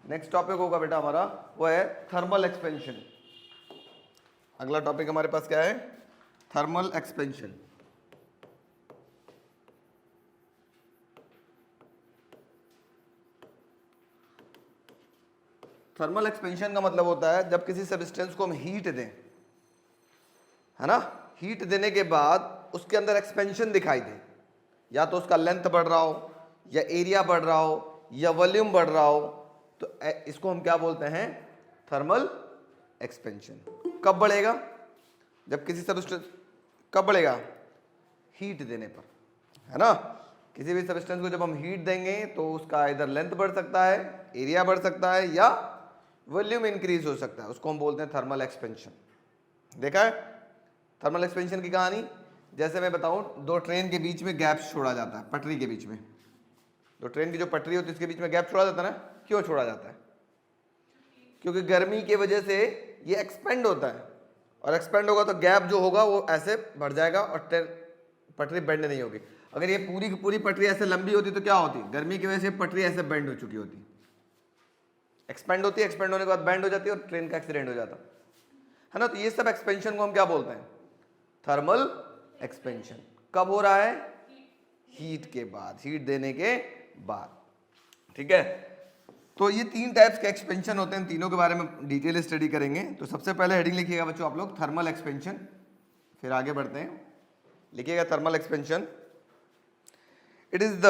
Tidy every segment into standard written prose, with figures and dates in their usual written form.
Next topic होगा बेटा हमारा वो है थर्मल एक्सपेंशन। अगला टॉपिक हमारे पास क्या है? Thermal expansion. थर्मल एक्सपेंशन का मतलब होता है जब किसी सब्सटेंस को हम हीट दें, है ना, हीट देने के बाद उसके अंदर एक्सपेंशन दिखाई दे, या तो उसका लेंथ बढ़ रहा हो, या एरिया बढ़ रहा हो, या वॉल्यूम बढ़ रहा हो, तो इसको हम क्या बोलते हैं? Thermal expansion. कब बढ़ेगा? जब किसी सब्सटेंस, कब बढ़ेगा? हीट देने पर, है ना। किसी भी सब्सटेंस को जब हम हीट देंगे तो उसका इधर लेंथ बढ़ सकता है, एरिया बढ़ सकता है, या वॉल्यूम इंक्रीज हो सकता है, उसको हम बोलते हैं थर्मल एक्सपेंशन। देखा है थर्मल एक्सपेंशन की कहानी? जैसे मैं बताऊं, दो ट्रेन के बीच में गैप छोड़ा जाता है, पटरी के बीच में, दो ट्रेन की जो पटरी होती है उसके बीच में गैप छोड़ा जाता है ना। क्यों छोड़ा जाता है? क्योंकि गर्मी की वजह से ये एक्सपेंड होता है, और एक्सपेंड होगा तो गैप जो होगा वो ऐसे बढ़ जाएगा और पटरी बेंड नहीं होगी। अगर ये पूरी की पूरी पटरी ऐसे लंबी होती तो क्या होती? गर्मी की वजह से पटरी ऐसे बेंड हो चुकी होती, एक्सपेंड होती है, एक्सपेंड होने के बाद बेंड हो जाती है और ट्रेन का एक्सीडेंट हो जाता है ना। तो ये सब एक्सपेंशन को हम क्या बोलते हैं? Thermal expansion. कब हो रहा है? हीट के बाद, हीट देने के बाद, ठीक है। तो ये तीन टाइप्स के एक्सपेंशन होते हैं, तीनों के बारे में डिटेल स्टडी करेंगे। तो सबसे पहले हेडिंग लिखिएगा बच्चों आप लोग, थर्मल एक्सपेंशन। फिर आगे बढ़ते हैं, लिखिएगा thermal expansion. It is the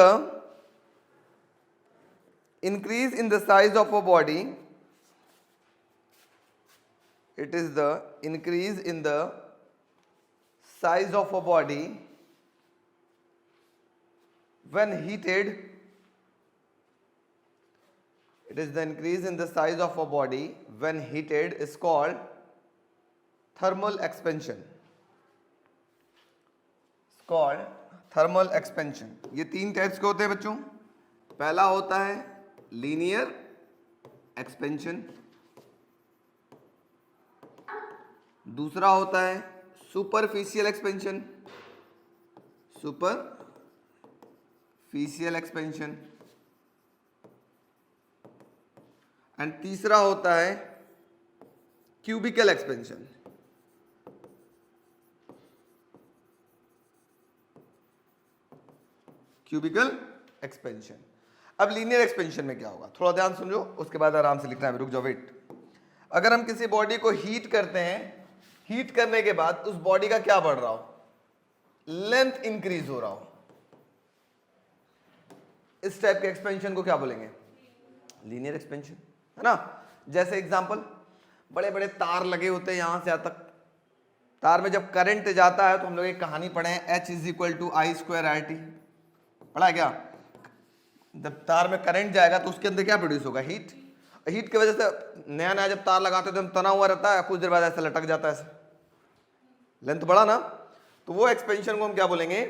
increase in the size of a body, it is the increase in the size of a body when heated, it is the increase in the size of a body when heated is called thermal expansion, it's called thermal expansion। ये तीन types के होते हैं बच्चों। पहला होता है linear expansion, दूसरा होता है superficial expansion, superficial expansion, and तीसरा होता है क्यूबिकल एक्सपेंशन। Cubical expansion. अब लीनियर एक्सपेंशन में क्या होगा, थोड़ा ध्यान सुन लो, उसके बाद आराम से लिखना है, रुक जाओ, वेट। अगर हम किसी बॉडी को हीट करते हैं, हीट करने के बाद उस बॉडी का क्या बढ़ रहा हो? लेंथ इंक्रीज हो रहा हो, इस टाइप के एक्सपेंशन को क्या बोलेंगे? लीनियर एक्सपेंशन, है ना। जैसे एग्जांपल, बड़े बड़े तार लगे होते हैं यहां से यहां तक, तार में जब करंट जाता है तो हम लोग एक कहानी पढ़े हैं, H = I²RT, पढ़ा है क्या? जब तार में करंट जाएगा तो उसके अंदर क्या प्रोड्यूस होगा? हीट। हीट की वजह से नया नया जब तार लगाते हैं तो तना हुआ रहता है, कुछ देर बाद ऐसे लटक जाता है, ऐसे लेंथ बढ़ा ना, तो वो एक्सपेंशन को हम क्या बोलेंगे?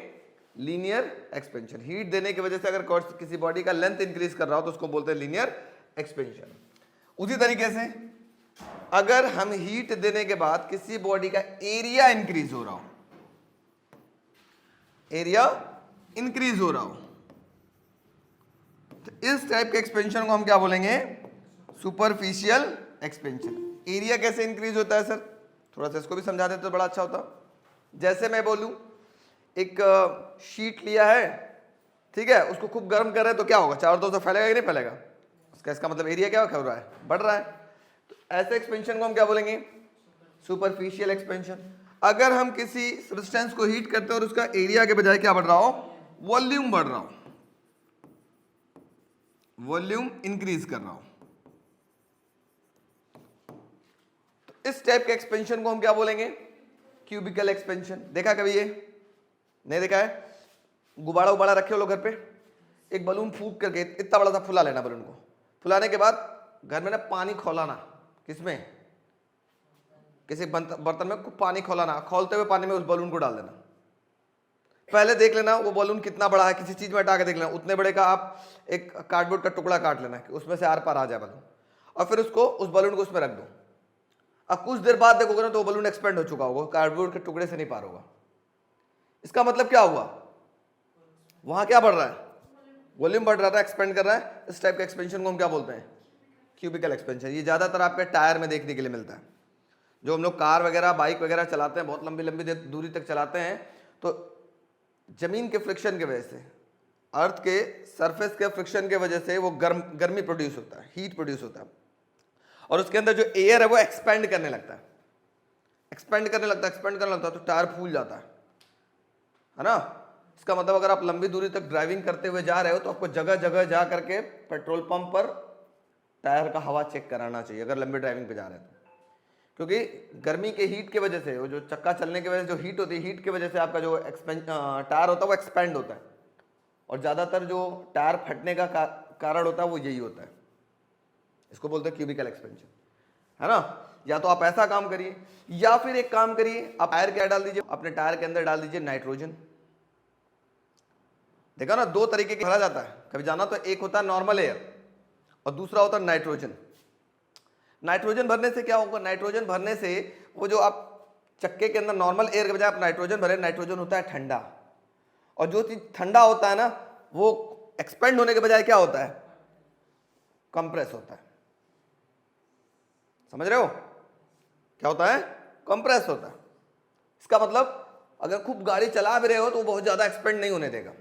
Linear expansion. हीट देने की वजह से अगर किसी बॉडी का लेंथ इंक्रीज कर रहा हो तो उसको बोलते हैं लीनियर एक्सपेंशन। उसी तरीके से अगर हम हीट देने के बाद किसी बॉडी का एरिया इंक्रीज हो रहा हो, एरिया इंक्रीज हो रहा हो, तो इस टाइप के एक्सपेंशन को हम क्या बोलेंगे? Superficial expansion. एरिया कैसे इंक्रीज होता है सर? थोड़ा सा इसको भी समझा देते तो बड़ा अच्छा होता। जैसे मैं बोलूं, एक शीट लिया है, ठीक है, उसको खूब गर्म कर रहे हैं तो क्या होगा? चारों तरफ से फैलेगा कि नहीं फैलेगा? इसका मतलब एरिया क्या हो रहा है? बढ़ रहा है। तो ऐसे एक्सपेंशन को हम क्या बोलेंगे? Superficial expansion. अगर हम किसी सब्सटेंस को हीट करते हैं और उसका एरिया के बजाय क्या बढ़ रहा हो? वॉल्यूम बढ़ रहा हो, वॉल्यूम इंक्रीज कर रहा हूं, तो इस टाइप के एक्सपेंशन को हम क्या बोलेंगे? Cubical expansion. देखा कभी ये? नहीं देखा है? गुब्बारा उबाड़ा रखे हो लोग घर पे, एक बलून फूंक करके इतना बड़ा सा फुला लेना, बलून को फुलाने के बाद घर में ना पानी खौलाना, किसमें? किसी बर्तन में पानी खौलाना, खौलते हुए पानी में उस बलून को डाल देना। पहले देख लेना वो बलून कितना बड़ा है, किसी चीज में हटा के देख लेना, उतने बड़े का आप एक कार्डबोर्ड का टुकड़ा काट लेना कि उसमें से आर पार आ जाए बलून, और फिर उसको, उस बलून को उसमें रख दो। अब कुछ देर बाद देखोगे ना तो वो बलून एक्सपेंड हो चुका होगा, कार्डबोर्ड के टुकड़े से नहीं पार होगा। इसका मतलब क्या हुआ? वहां क्या बढ़ रहा है? वॉल्यूम बढ़ रहा है, एक्सपेंड कर रहा है। इस टाइप के एक्सपेंशन को हम क्या बोलते हैं? Cubical expansion. ये ज़्यादातर आपके टायर में देखने के लिए मिलता है। जो हम लोग कार वगैरह बाइक वगैरह चलाते हैं, बहुत लंबी लंबी दूरी तक चलाते हैं, तो जमीन के फ्रिक्शन की वजह से, अर्थ के सरफेस के फ्रिक्शन के वजह से वो गर्मी प्रोड्यूस होता है, हीट प्रोड्यूस होता है, और उसके अंदर जो एयर है वो एक्सपेंड करने लगता है, एक्सपेंड करने लगता है, तो टायर फूल जाता है ना। इसका मतलब अगर आप लंबी दूरी तक ड्राइविंग करते हुए जा रहे हो तो आपको जगह जगह जा करके पेट्रोल पंप पर टायर का हवा चेक कराना चाहिए, अगर लंबी ड्राइविंग पे जा रहे हैं तो। क्योंकि गर्मी के हीट की वजह से, वो जो चक्का चलने की वजह से जो हीट होती है, हीट की वजह से आपका जो टायर होता है वो एक्सपेंड होता है, और ज़्यादातर जो टायर फटने का कारण होता है वो यही होता है। इसको बोलते हैं क्यूबिकल एक्सपेंशन, है ना। या तो आप ऐसा काम करिए, या फिर एक काम करिए, आप टायर क्या डाल दीजिए, अपने टायर के अंदर डाल दीजिए नाइट्रोजन। देखा ना, दो तरीके के भरा जाता है कभी जाना, तो एक होता है नॉर्मल एयर और दूसरा होता है नाइट्रोजन। नाइट्रोजन भरने से क्या होगा, नाइट्रोजन भरने से वो जो आप चक्के के अंदर नॉर्मल एयर के बजाय आप नाइट्रोजन भरे, नाइट्रोजन होता है ठंडा, और जो चीज ठंडा होता है ना वो एक्सपेंड होने के बजाय क्या होता है, कंप्रेस होता है। समझ रहे हो, क्या होता है, कंप्रेस होता है। इसका मतलब अगर खूब गाड़ी चला भी रहे हो तो वो बहुत ज्यादा एक्सपेंड नहीं होने देगा।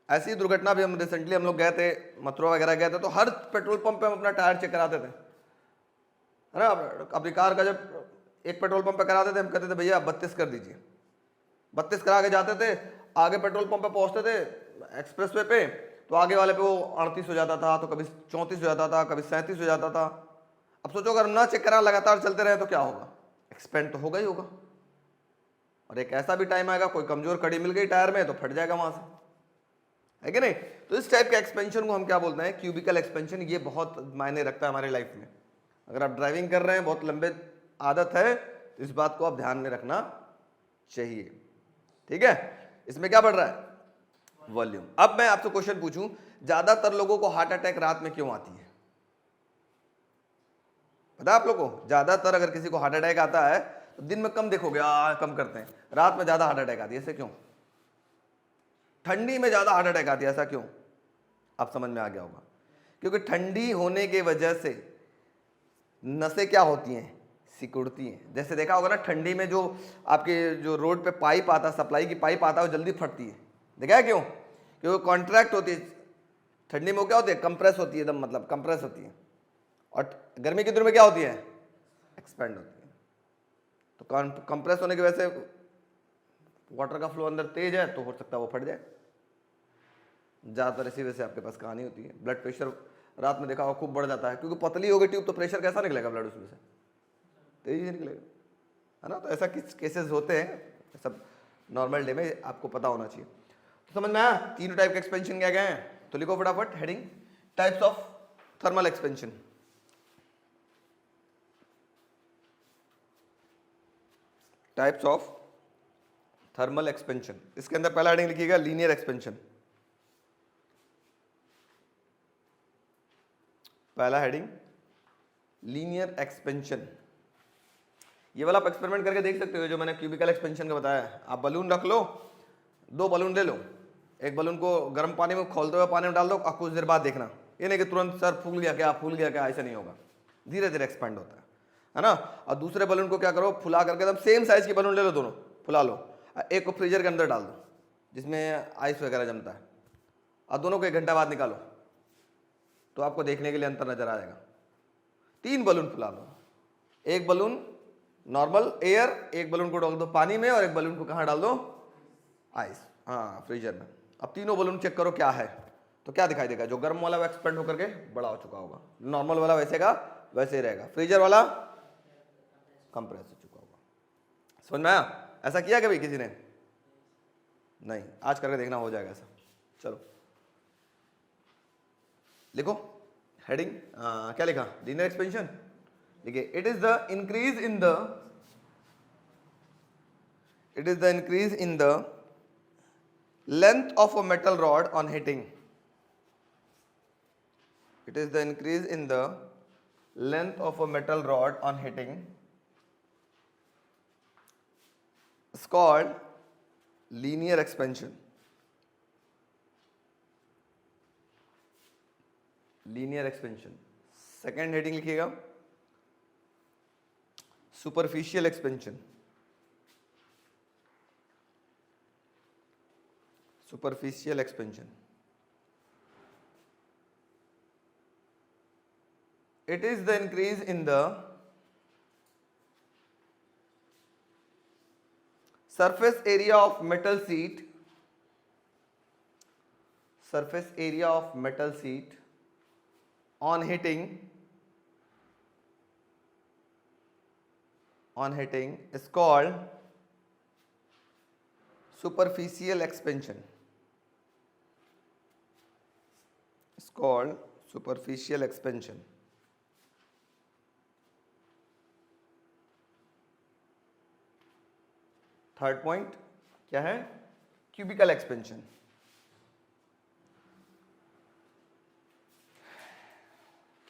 ऐसी दुर्घटना भी हम रिसेंटली हम लोग गए थे, मथुरा वगैरह गए थे, तो हर पेट्रोल पंप पे हम अपना टायर चेक कराते थे, है ना। अपनी कार का जब एक पेट्रोल पंप पे कराते थे, हम कहते थे भैया 32 कर दीजिए, 32 करा के जाते थे, आगे पेट्रोल पंप पे पहुंचते थे एक्सप्रेसवे पे, तो आगे वाले पे वो 38 हो जाता था, तो कभी 34 हो जाता था, कभी 37 हो जाता था। अब सोचो अगर ना चेक करा लगातार चलते रहे तो क्या होगा, एक्सपेंड तो होगा ही होगा, और एक ऐसा भी टाइम आएगा कोई कमजोर कड़ी मिल गई टायर में तो फट जाएगा वहां से, है कि नहीं। तो इस टाइप के एक्सपेंशन को हम क्या बोलते हैं, क्यूबिकल एक्सपेंशन। ये बहुत मायने रखता है हमारे लाइफ में। अगर आप ड्राइविंग कर रहे हैं, बहुत लंबे आदत है, तो इस बात को आप ध्यान में रखना चाहिए, ठीक है। इसमें क्या बढ़ रहा है, वॉल्यूम। अब मैं आपसे क्वेश्चन पूछूं, ज्यादातर लोगों को हार्ट अटैक रात में क्यों आती है, पता है आप लोगों को। ज्यादातर अगर किसी को हार्ट अटैक आता है तो दिन में कम देखोगे, कम करते हैं, रात में ज्यादा हार्ट अटैक आती है, ऐसे क्यों। ठंडी में ज्यादा हार्ट अटैक आती है, ऐसा क्यों, आप समझ में आ गया होगा। क्योंकि ठंडी होने की वजह से नसें क्या होती हैं, सिकुड़ती हैं। जैसे देखा होगा ना, ठंडी में जो आपके जो रोड पे पाइप आता है, सप्लाई की पाइप आता है, वो जल्दी फटती है। देखा है क्यों, क्योंकि कॉन्ट्रैक्ट होती है। ठंडी में वो क्या होती है, कंप्रेस होती है एकदम, मतलब कंप्रेस होती है। और गर्मी के दिन में क्या होती है, एक्सपेंड होती है। तो कंप्रेस होने की वजह से वाटर का फ्लो अंदर तेज है, तो हो सकता है वो फट जाए। ज़्यादातर इसी वजह से आपके पास कहानी होती है। ब्लड प्रेशर रात में देखा होगा खूब बढ़ जाता है, क्योंकि पतली हो गई ट्यूब, तो प्रेशर कैसा निकलेगा ब्लड उसमें से, तेजी से निकलेगा, है ना। तो ऐसा किस केसेस होते हैं, सब नॉर्मल डे में आपको पता होना चाहिए। तो समझ में आया तीनों टाइप के एक्सपेंशन क्या गए हैं, तो लिखो फटाफट heading, types of thermal expansion. Types of thermal expansion, इसके अंदर पहला हेडिंग लिखिएगा लीनियर एक्सपेंशन। पहला हेडिंग लीनियर एक्सपेंशन। ये वाला आप एक्सपेरिमेंट करके देख सकते हो जो मैंने क्यूबिकल एक्सपेंशन का बताया है। आप बलून रख लो, 2 बलून ले लो, एक बलून को गर्म पानी में खोलते हुए पानी में डाल दो, और कुछ देर बाद देखना, ये नहीं कि तुरंत सर फूल गया क्या, ऐसा नहीं होगा, धीरे धीरे एक्सपेंड होता है ना। और दूसरे बलून को क्या करो, फुला करके एकदम सेम साइज की बलून ले लो, दोनों फुला लो, एक को फ्रीजर के अंदर डाल दो जिसमें आइस वगैरह जमता है, और दोनों को 1 घंटा बाद निकालो, तो आपको देखने के लिए अंतर नजर आएगा। 3 बलून फुला लो, एक बलून नॉर्मल एयर, एक बलून को डाल दो पानी में, और एक बलून को कहाँ डाल दो, आइस, हाँ फ्रीजर में। अब तीनों बलून चेक करो क्या है, तो क्या दिखाई देगा, जो गर्म वाला वो एक्सपेंड होकर के बड़ा हो चुका होगा, नॉर्मल वाला वैसे का वैसे ही रहेगा, फ्रीजर वाला कंप्रेस हो चुका होगा। समझ में आया, ऐसा किया कभी किसी ने, नहीं, आज करके देखना हो जाएगा ऐसा। चलो लिखो हेडिंग, क्या लिखा, लीनियर एक्सपेंशन। देखिए, it is the increase in the length of a metal rod on heating. It is the increase in the length of a metal rod on heating is called linear expansion. Linear expansion second heading लिखिएगा superficial expansion. Superficial expansion, it is the increase in the surface area of metal sheet, surface area of metal sheet on hitting is called superficial expansion. It's called superficial expansion. Third point क्या है? Cubical expansion.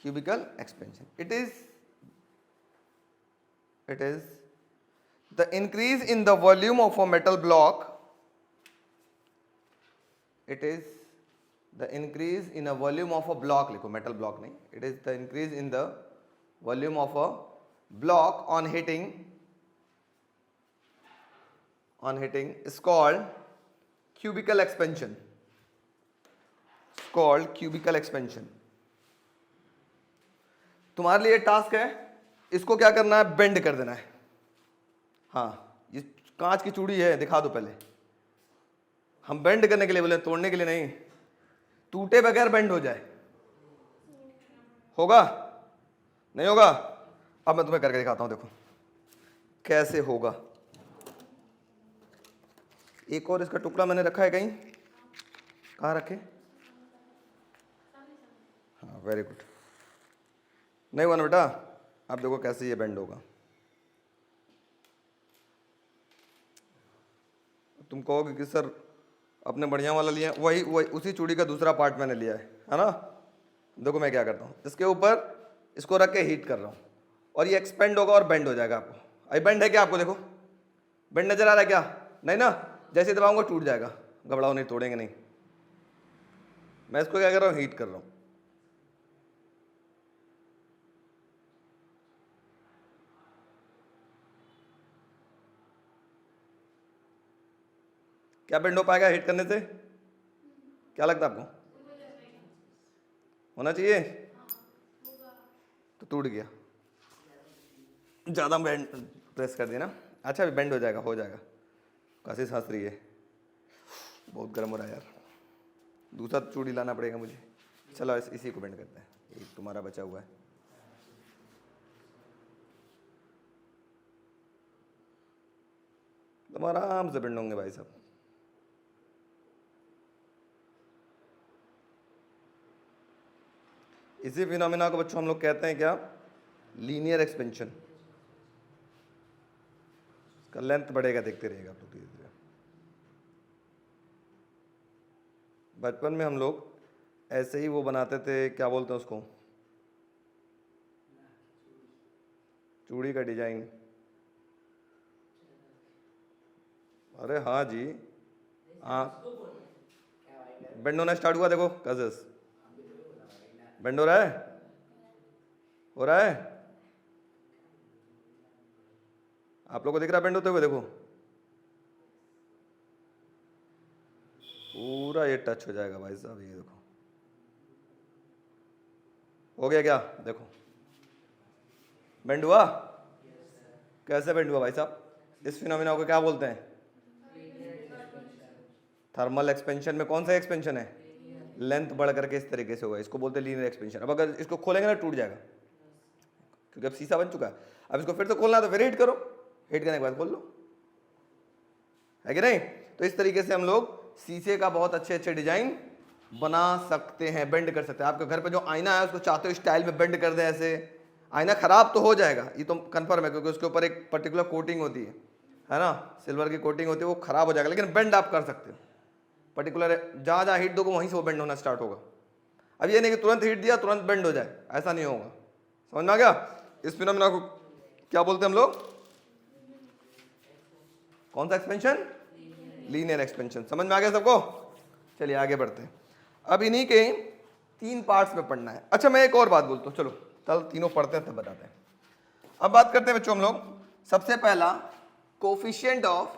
Cubical expansion. It is the increase in the volume of a metal block. It is the increase in a volume of a block. लिखो metal block नहीं. It is the increase in the volume of a block on hitting is called cubical expansion. It's called cubical expansion. तुम्हारे लिए task है, इसको क्या करना है? Bend कर देना है। हाँ, ये कांच की चूड़ी है, दिखा दो पहले। हम बेंड करने के लिए बोले, तोड़ने के लिए नहीं। टूटे बगैर बेंड हो जाए, होगा? नहीं होगा? अब मैं तुम्हें करके दिखाता हूं, देखो कैसे होगा। एक और इसका टुकड़ा मैंने रखा है कहीं, कहाँ रखे? हाँ, वेरी गुड। नहीं हुआ ना बेटा? अब देखो कैसे ये बेंड होगा। तुम कहोगे कि सर अपने बढ़िया वाला लिया, वही उसी चूड़ी का दूसरा पार्ट मैंने लिया है ना? देखो मैं क्या करता हूँ, इसके ऊपर इसको रख के हीट कर रहा हूँ और ये एक्सपेंड होगा और बेंड हो जाएगा। आपको अभी बेंड है क्या? आपको देखो बेंड नजर आ रहा है क्या? नहीं ना? जैसे दबाऊंगा टूट जाएगा। घबराओ नहीं, तोड़ेंगे नहीं। मैं इसको क्या कर रहा हूँ? हीट कर रहा हूँ। क्या बेंड हो पाएगा हीट करने से? क्या लगता है आपको? होना चाहिए? तो टूट गया, ज्यादा बेंड प्रेस कर दिया ना। अच्छा अभी बेंड हो जाएगा, हो जाएगा। काशी सांस रही है, बहुत गर्म हो रहा है यार। दूसरा चूड़ी लाना पड़ेगा मुझे। चलो इसी को बेंड करते हैं, एक तुम्हारा बचा हुआ है। तुम आराम से बेंड होंगे भाई साहब। इसी फिनोमिना को बच्चों हम लोग कहते हैं क्या? Linear expansion. इसका लेंथ बढ़ेगा, देखते रहेगा आप लोग धीरे धीरे। बचपन में हम लोग ऐसे ही वो बनाते थे, क्या बोलते हैं उसको? चूड़ी का डिजाइन। अरे हाँ जी, हाँ बेंड होना स्टार्ट हुआ। देखो कजस बेंड हो रहा है, हो रहा है। आप लोगों को दिख रहा है बेंड होते हुए? देखो पूरा ये टच हो जाएगा भाई साहब। ये देखो हो गया क्या? देखो बेंड हुआ। कैसे बेंड हुआ भाई साहब? इस फिनोमिना को क्या बोलते हैं? थर्मल एक्सपेंशन में कौन सा एक्सपेंशन है? लेंथ बढ़ करके इस तरीके से होगा, इसको बोलते हैं लीनियर एक्सपेंशन। अब अगर इसको खोलेंगे ना टूट जाएगा, क्योंकि अब शीशा बन चुका है। अब इसको फिर से खोलना है तो फिर हीट करो, हीट करने के बाद खोल लो, है कि नहीं? तो इस तरीके से हम लोग शीशे का बहुत अच्छे अच्छे डिजाइन बना सकते हैं, बेंड कर सकते हैं। आपके घर पे जो आईना है उसको चाहते हो स्टाइल में बेंड कर दे ऐसे। आईना खराब तो हो जाएगा, ये तो कंफर्म है, क्योंकि उसके ऊपर एक पर्टिकुलर कोटिंग होती है ना? सिल्वर की कोटिंग होती है, वो खराब हो जाएगा, लेकिन बेंड आप कर सकते हो। पर्टिकुलर जहाँ जहाँ हीट दोगे वहीं से वो बेंड होना स्टार्ट होगा। अब ये नहीं कि तुरंत हीट दिया तुरंत बेंड हो जाए, ऐसा नहीं होगा। समझ में आ गया? इस फिनोमिना को क्या बोलते हैं हम लोग? कौन सा एक्सपेंशन? Linear expansion. समझ में आ गया सबको? चलिए आगे बढ़ते हैं। अब इन्हीं के 3 पार्ट्स में पढ़ना है। अच्छा मैं एक और बात बोलता हूँ, चलो चल तीनों पढ़ते हैं तब बताते हैं। अब बात करते हैं बच्चों हम लोग, सबसे पहला कोफिशिएंट ऑफ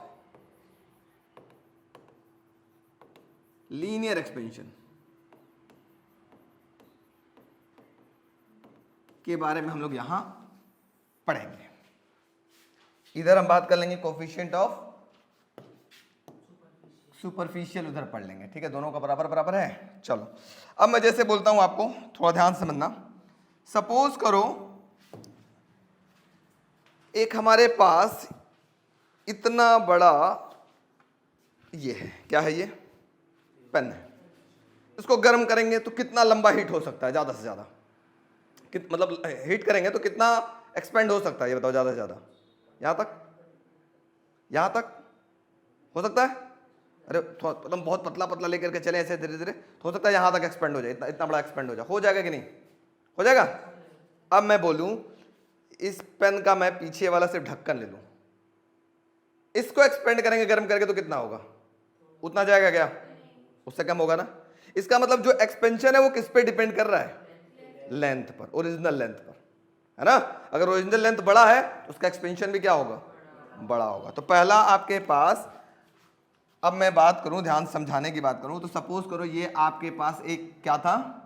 लीनियर एक्सपेंशन के बारे में हम लोग यहां पढ़ेंगे। इधर हम बात कर लेंगे कोफिशिएंट ऑफ सुपरफिशियल, उधर पढ़ लेंगे, ठीक है, दोनों का बराबर बराबर है। चलो अब मैं जैसे बोलता हूं आपको थोड़ा ध्यान से समझना। सपोज करो एक हमारे पास इतना बड़ा ये है, क्या है ये, पेन है। इसको गर्म करेंगे तो कितना लंबा हीट हो सकता है, ज्यादा से ज्यादा मतलब हीट करेंगे तो कितना एक्सपेंड हो सकता है, ये बताओ, ज्यादा से ज्यादा यहां तक हो सकता है। अरे मतलब बहुत पतला पतला लेकर के चले ऐसे धीरे धीरे, तो हो सकता है यहां तक एक्सपेंड हो जाए, इतना बड़ा एक्सपेंड हो जाएगा कि नहीं हो जाएगा। अब मैं बोलूं इस पेन का मैं पीछे वाला सिर्फ ढक्कन ले लूं, इसको एक्सपेंड करेंगे गर्म करके तो कितना होगा, उतना जाएगा क्या, उससे कम होगा ना। इसका मतलब जो एक्सपेंशन है वो किस पे डिपेंड कर रहा है, लेंथ पर, ओरिजिनल लेंथ पर, है ना। अगर ओरिजिनल लेंथ बड़ा है तो उसका एक्सपेंशन भी क्या होगा, बड़ा होगा। तो पहला आपके पास, अब मैं बात करूं ध्यान समझाने की बात करूं, तो सपोज करो ये आपके पास एक क्या था,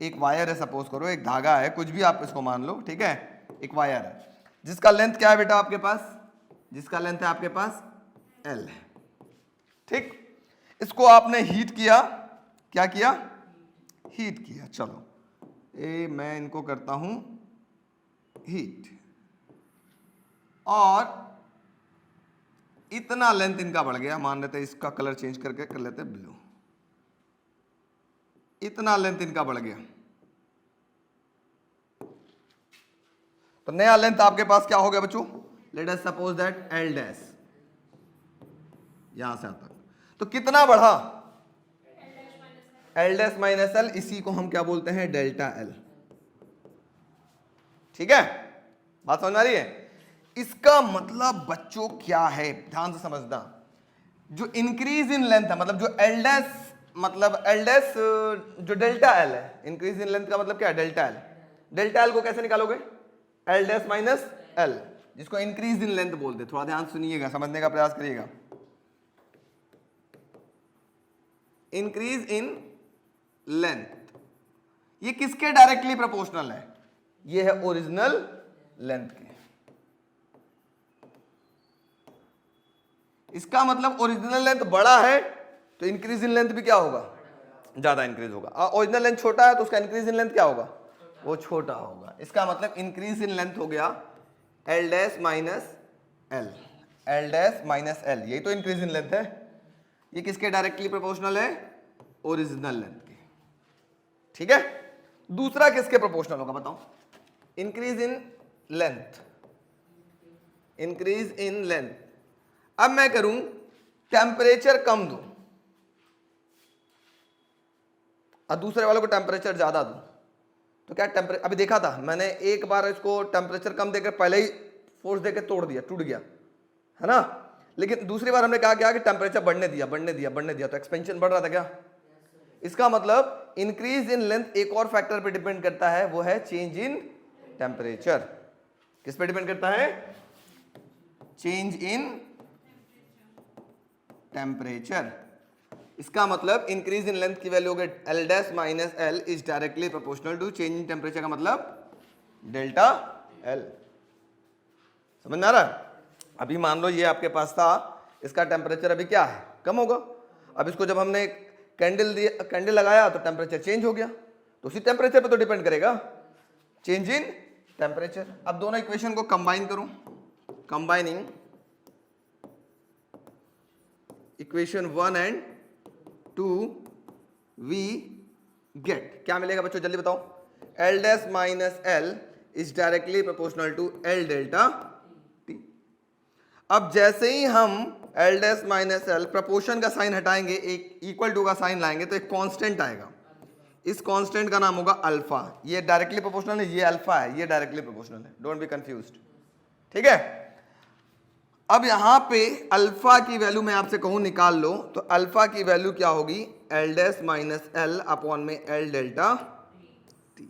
एक वायर है, सपोज करो एक धागा है, कुछ भी आप इसको मान लो, ठीक है, एक वायर है जिसका लेंथ क्या है बेटा आपके पास, जिसका लेंथ है आपके पास L है, ठीक। इसको आपने हीट किया, क्या किया, हीट किया। चलो मैं इनको करता हूं हीट, और इतना लेंथ इनका बढ़ गया, मान लेते हैं इसका कलर चेंज करके कर लेते हैं ब्लू, इतना लेंथ इनका बढ़ गया, तो नया लेंथ आपके पास क्या हो गया बच्चों, let us suppose that L dash, यहां से तक, तो कितना बढ़ा, L डैश माइनस L, इसी को हम क्या बोलते हैं, डेल्टा L, ठीक है, बात समझ आ रही है। इसका मतलब बच्चों क्या है, ध्यान से समझना, जो इंक्रीज इन लेंथ है, मतलब जो L डैश, मतलब L डैश जो डेल्टा L है, इंक्रीज इन लेंथ का मतलब क्या है, डेल्टा L। डेल्टा L को कैसे निकालोगे, L डैश माइनस L, जिसको इंक्रीज इन लेंथ बोलते। थोड़ा ध्यान सुनिएगा, समझने का प्रयास करिएगा। इंक्रीज इन लेंथ ये किसके डायरेक्टली प्रोपोर्शनल है, ये है ओरिजिनल लेंथ के। इसका मतलब ओरिजिनल लेंथ बड़ा है तो इंक्रीज इन लेंथ भी क्या होगा, ज्यादा इंक्रीज होगा। ओरिजिनल लेंथ छोटा है तो उसका इंक्रीज इन लेंथ क्या होगा, वो छोटा होगा। इसका मतलब इंक्रीज इन लेंथ हो गया L dash minus L, L dash minus L, यही तो इंक्रीज इन लेंथ है। ये किसके डायरेक्टली प्रोपोर्शनल है, ओरिजिनल लेंथ के, ठीक है। दूसरा किसके प्रोपोर्शनल होगा बताओ, increase in length, increase in length. अब मैं करूं टेम्परेचर कम दूं और दूसरे वालों को टेम्परेचर ज्यादा दूं, तो क्या टेम्परेचर, अभी देखा था मैंने एक बार इसको टेम्परेचर कम देकर पहले ही फोर्स देकर तोड़ दिया, टूट गया, है ना। लेकिन दूसरी बार हमने कहा कि टेम्परेचर बढ़ने दिया बढ़ने दिया बढ़ने दिया, तो एक्सपेंशन बढ़ रहा था क्या। इसका मतलब इंक्रीज इन लेंथ एक और फैक्टर पे डिपेंड करता है, वो है चेंज इन टेम्परेचर। किस पे डिपेंड करता है, चेंज इन टेम्परेचर। इसका मतलब इंक्रीज इन लेंथ की वैल्यू हो गई L dash minus L is directly proportional to change in temperature, का मतलब डेल्टा L। समझ में आ रहा है। अभी मान लो ये आपके पास था, इसका टेम्परेचर अभी क्या है, कम होगा। अब इसको जब हमने कैंडल लगाया तो टेम्परेचर चेंज हो गया, तो उसी टेम्परेचर पे तो डिपेंड करेगा, चेंज इन टेम्परेचर। अब दोनों इक्वेशन को कंबाइन करूं, combining equation 1 and 2 we get, क्या मिलेगा बच्चों जल्दी बताओ। L dash minus L is directly proportional to L delta T। अब जैसे ही हम L dash minus L proportion का साइन हटाएंगे, एक इक्वल टू का साइन लाएंगे, तो एक कांस्टेंट आएगा। इस कांस्टेंट का नाम होगा अल्फा। ये डायरेक्टली प्रोपोर्शनल है, ये अल्फा है, ये डायरेक्टली प्रोपोर्शनल है, डोंट बी कंफ्यूज्ड, ठीक है। अब यहां पे अल्फा की वैल्यू मैं आपसे कहूं निकाल लो, तो अल्फा की वैल्यू क्या होगी, L dash minus L upon में L डेल्टा T।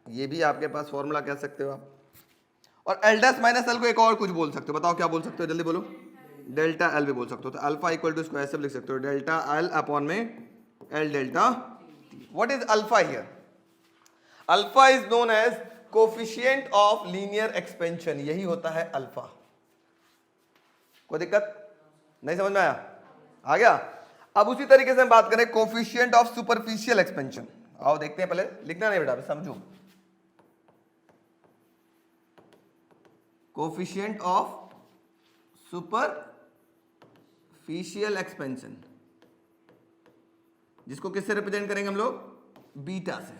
ये भी आपके पास फॉर्मूला कह सकते हो आप। और एल डैश माइनस एल को एक और कुछ बोल सकते हो, बताओ क्या बोल सकते हो, जल्दी बोलो। डेल्टा एल भी बोल सकते हो। तो अल्फा इक्वल टू इसको ऐसे भी लिख सकते हो, डेल्टा एल अपॉन में L delta T. What is alpha here? Alpha is known as coefficient of linear expansion, यही होता है अल्फा। कोई दिक्कत नहीं, समझ में आया? आ गया। अब उसी तरीके से हम बात करें कोफिशिएंट ऑफ सुपरफिशियल एक्सपेंशन। आओ देखते हैं, पहले लिखना नहीं बेटा, समझो। कोफिशिएंट ऑफ सुपरफिशियल एक्सपेंशन, जिसको किससे रिप्रेजेंट करेंगे हम लोग? बीटा से।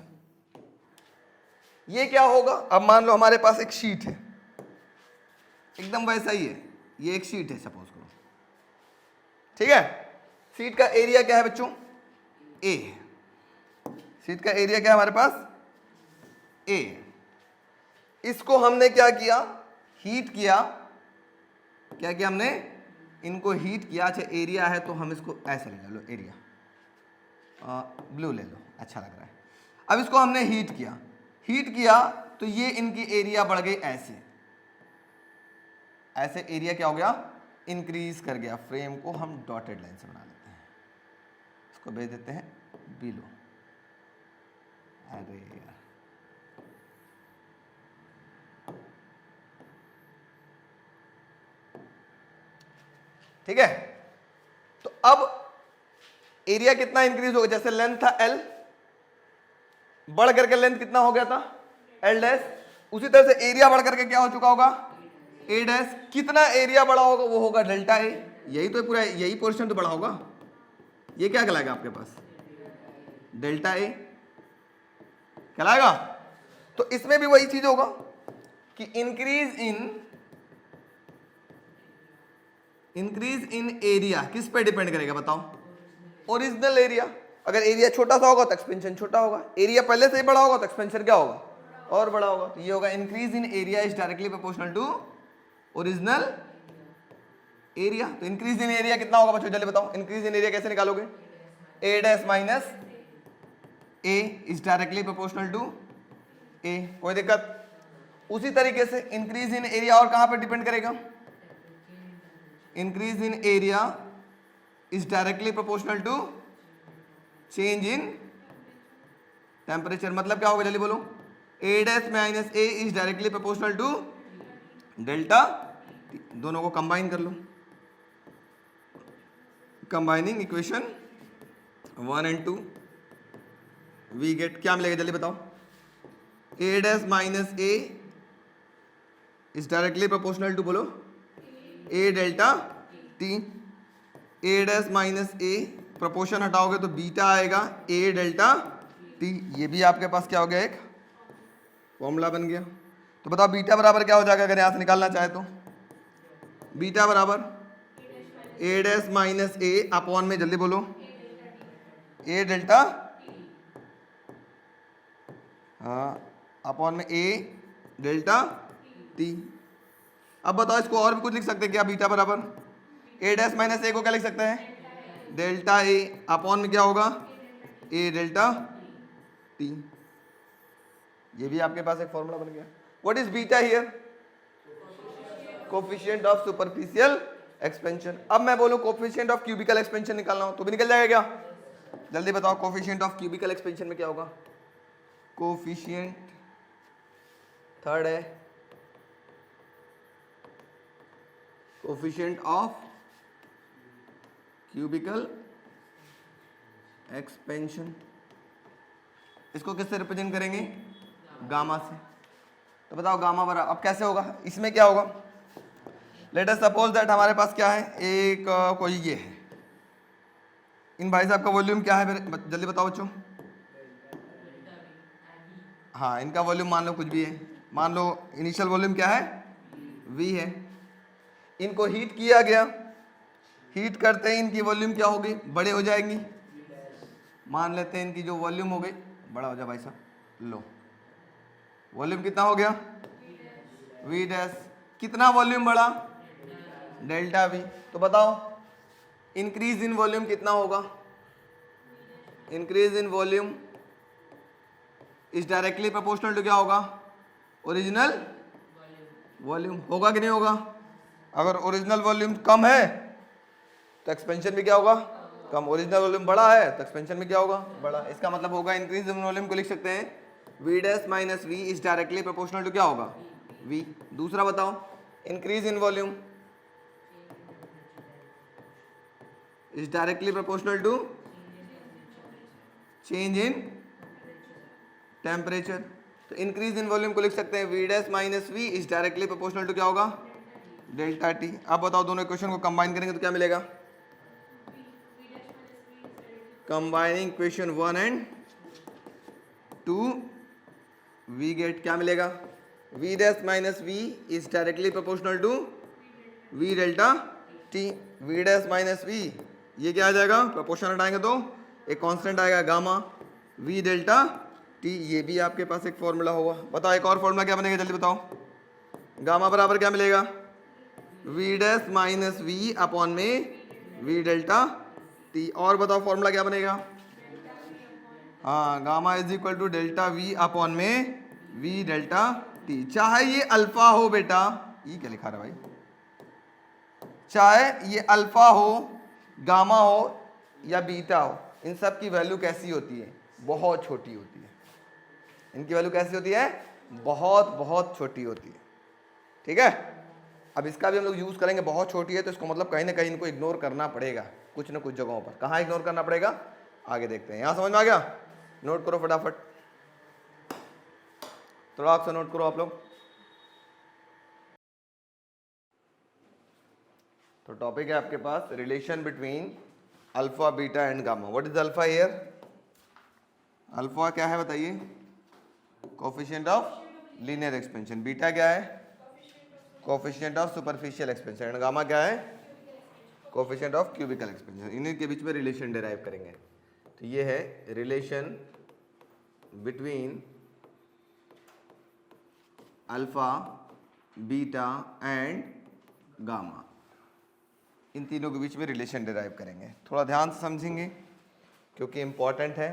ये क्या होगा? अब मान लो हमारे पास एक शीट है, एकदम वैसा ही है, ये एक शीट है सपोज करो, ठीक है। शीट का एरिया क्या है बच्चों? ए। शीट का एरिया क्या है हमारे पास? ए। इसको हमने क्या किया? हीट किया। क्या किया हमने? इनको हीट किया। अच्छा एरिया है तो हम इसको ऐसे ले लो, एरिया ब्लू ले लो, अच्छा लग रहा है। अब इसको हमने हीट किया। हीट किया तो ये इनकी एरिया बढ़ गई ऐसे, ऐसे एरिया क्या हो गया? इंक्रीज कर गया। फ्रेम को हम डॉटेड लाइन से बना लेते हैं, इसको भेज देते हैं बिलो। अरे यार, ठीक है। तो अब एरिया कितना इंक्रीज हो गया? जैसे लेंथ था एल, बढ़ करके लेंथ कितना हो गया था? L dash. उसी तरह से एरिया बढ़ करके क्या हो चुका होगा? ए डैश। कितना एरिया बड़ा होगा? वो होगा डेल्टा ए। यही तो पूरा, यही पोर्शन तो बड़ा होगा। ये क्या कहलाएगा आपके पास? डेल्टा ए कहलाएगा। तो इसमें भी वही चीज होगा कि इंक्रीज इन एरिया किस पे डिपेंड करेगा बताओ? Original area. अगर एरिया छोटा सा होगा तो एक्सपेंशन छोटा होगा, एरिया पहले से ही बड़ा होगा तो एक्सपेंशन क्या होगा? और बड़ा होगा। तो ये होगा increase in area is directly proportional to original area. तो इंक्रीज इन एरिया कितना होगा बच्चों, जल्दी बताओ। इंक्रीज इन एरिया कैसे निकालोगे? A dash minus a is directly proportional to a. कोई दिक्कत? उसी तरीके से इंक्रीज इन एरिया और कहां पर डिपेंड करेगा? Increase in area is directly proportional to change in temperature. मतलब क्या होगा जल्दी बोलो? A dash minus a is directly proportional to delta. दोनों को कंबाइन कर लो। Combining equation 1 and 2 we get क्या मिलेगा जल्दी बताओ? A dash minus a is directly proportional to बोलो a delta t. A dash minus a proportion हटाओगे तो बीटा आएगा ए डेल्टा टी। ये भी आपके पास क्या हो गया? एक फॉर्मूला बन गया। तो बताओ बीटा बराबर क्या हो जाएगा अगर यहां से निकालना चाहे तो? बीटा बराबर ए डैश माइनस ए अपॉन में जल्दी बोलो ए डेल्टा, हाँ अपॉन में ए डेल्टा टी। अब बताओ इसको और भी कुछ लिख सकते हैं क्या? बीटा बराबर ए डैश माइनस ए को क्या लिख सकते हैं? डेल्टा ए अपॉन में क्या होगा? ए डेल्टा टी। ये भी आपके पास एक फॉर्मूला बन गया। What is beta here? Coefficient of superficial expansion. अब मैं बोलूं कोफिशिएंट ऑफ क्यूबिकल एक्सपेंशन निकालना हो तो भी निकल जाएगा क्या? जल्दी बताओ कोफिशिएंट ऑफ क्यूबिकल एक्सपेंशन में क्या होगा? कोफिशिएंट थर्ड है, कोफिशिएंट ऑफ क्यूबिकल एक्सपेंशन। इसको किससे रिप्रेजेंट करेंगे? गामा से। तो बताओ गामा बराबर, अब कैसे होगा? इसमें क्या होगा? लेट अस सपोज दैट हमारे पास क्या है? एक कोई ये है। इन भाई साहब का वॉल्यूम क्या है? जल्दी बताओ बच्चों। हाँ इनका वॉल्यूम मान लो कुछ भी है, मान लो इनिशियल वॉल्यूम क्या है? V है। इनको हीट किया गया, हीट करते ही इनकी वॉल्यूम क्या होगी? बड़े हो जाएंगी। मान लेते हैं इनकी जो वॉल्यूम हो गई, बड़ा हो जाए भाई साहब, लो वॉल्यूम कितना हो गया? V dash. कितना वॉल्यूम बढ़ा? Delta V। तो बताओ इंक्रीज इन वॉल्यूम कितना होगा? Increase in volume is directly proportional to क्या होगा, ओरिजिनल वॉल्यूम। होगा कि नहीं होगा? अगर ओरिजिनल वॉल्यूम कम है तो एक्सपेंशन भी क्या होगा, कम। ओरिजिनल वॉल्यूम बड़ा है तो एक्सपेंशन भी क्या होगा, बड़ा। इसका मतलब होगा इंक्रीज इन वॉल्यूम को लिख सकते हैं we dash minus V is directly proportional to क्या होगा, वी। दूसरा बताओ, increase in volume is directly proportional to change in temperature. तो इंक्रीज इन वॉल्यूम को लिख सकते हैं we dash minus V is directly proportional to क्या होगा, डेल्टा टी। अब बताओ दोनों इक्वेशन को कंबाइन करेंगे तो क्या मिलेगा, combining equation 1 and 2 we get क्या मिलेगा, V dash minus V is directly proportional to V delta T. V dash minus V ये क्या आ जाएगा, प्रोपोर्शन हटाएंगे तो एक कांस्टेंट आएगा गामा, वी डेल्टा टी। ये भी आपके पास एक फॉर्मूला होगा। बताओ एक और फॉर्मूला क्या बनेगा, जल्दी बताओ। गामा बराबर क्या मिलेगा, V dash minus we upon में वी डेल्टा टी। और बताओ फॉर्मूला क्या बनेगा, हाँ, gamma is equal to delta V upon में वी डेल्टा टी। चाहे ये अल्फा हो बेटा, ये क्या लिखा रहा है भाई, चाहे ये अल्फा हो, गामा हो या बीटा हो, इन सब की वैल्यू कैसी होती है, बहुत छोटी होती है। इनकी वैल्यू कैसी होती है, बहुत बहुत छोटी होती है। ठीक है, अब इसका भी हम लोग यूज करेंगे। बहुत छोटी है तो इसको मतलब कहीं ना कहीं इनको इग्नोर करना पड़ेगा कुछ ना कुछ जगहों पर। कहाँ इग्नोर करना पड़ेगा, आगे देखते हैं। यहां समझ में आ गया, नोट करो फटाफट, थोड़ा आपसे नोट करो आप लोग। तो टॉपिक है आपके पास relation between alpha beta and gamma. What is alpha here, alpha क्या है बताइए, coefficient of linear expansion. Beta क्या है, coefficient of superficial expansion. And gamma क्या है, कोफिशिएंट ऑफ क्यूबिकल एक्सपेंशन। इन्हीं के बीच में रिलेशन डिराइव करेंगे। तो ये है relation between alpha beta and gamma. इन तीनों के बीच में रिलेशन डिराइव करेंगे। थोड़ा ध्यान से समझेंगे क्योंकि इंपॉर्टेंट है,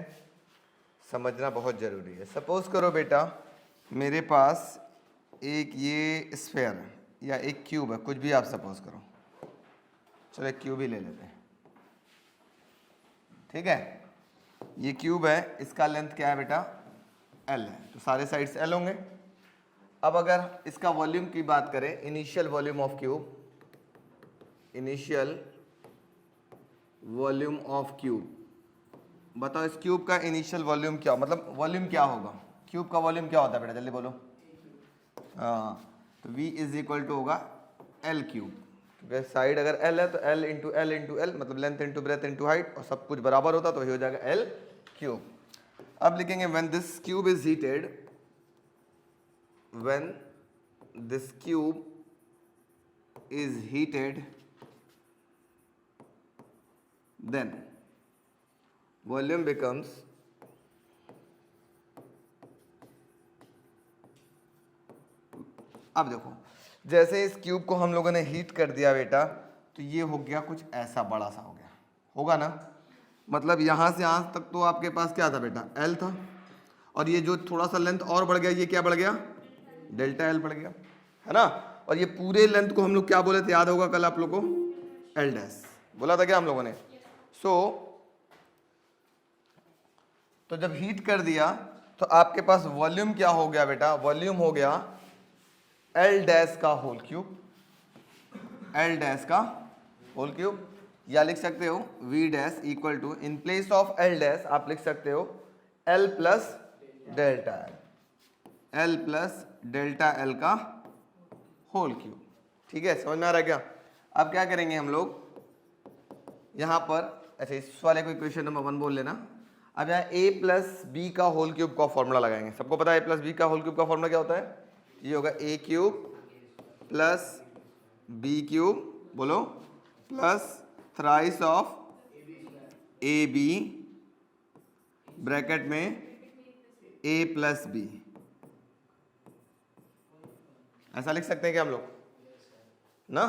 समझना बहुत ज़रूरी है। सपोज करो बेटा मेरे पास एक ये स्फेयर है या एक क्यूब है, कुछ भी आप सपोज करो, चलो एक क्यूब ही ले लेते हैं। ठीक है, ये क्यूब है, इसका लेंथ क्या है बेटा, एल है, तो सारे साइड्स एल होंगे। अब अगर इसका वॉल्यूम की बात करें, initial volume of cube, initial volume of cube, बताओ इस क्यूब का इनिशियल वॉल्यूम क्या, मतलब वॉल्यूम क्या होगा, क्यूब का वॉल्यूम क्या होता है बेटा, जल्दी बोलो। हाँ, तो V इज इक्वल टू होगा एल क्यूब, क्योंकि साइड अगर एल है तो एल इंटू एल मतलब length into breadth into height, और सब कुछ बराबर होता तो वही हो जाएगा एल क्यूब। अब लिखेंगे when this cube is heated, when this cube is heated then volume becomes अब देखो जैसे इस क्यूब को हम लोगों ने हीट कर दिया बेटा, तो ये हो गया कुछ ऐसा बड़ा सा हो गया, होगा ना। मतलब यहां से यहां तक तो आपके पास क्या था बेटा, एल था, और ये जो थोड़ा सा लेंथ और बढ़ गया, ये क्या बढ़ गया, डेल्टा एल बढ़ गया, है ना। और ये पूरे लेंथ को हम लोग क्या बोले थे, याद होगा कल आप लोगों को, एल डैश बोला था क्या हम लोगों ने। तो जब हीट कर दिया तो आपके पास वॉल्यूम क्या हो गया बेटा, वॉल्यूम हो गया एल डैश का होल क्यूब, एल डैश का होल क्यूब। या लिख सकते हो V dash equal to, in place of L dash आप लिख सकते हो L plus delta L, L plus delta L का होल क्यूब। ठीक है, समझ में आ रहा है क्या। अब क्या करेंगे हम लोग यहां पर, अच्छा इस वाले को इक्वेशन नंबर 1 बोल लेना। अब यहाँ a प्लस बी का होल क्यूब का फॉर्मूला लगाएंगे। सबको पता है a प्लस बी का होल क्यूब का फॉर्मूला क्या होता है, ये होगा a cube plus b cube, बोलो, plus thrice of a b bracket में a प्लस बी। ऐसा लिख सकते हैं क्या हम लोग ना,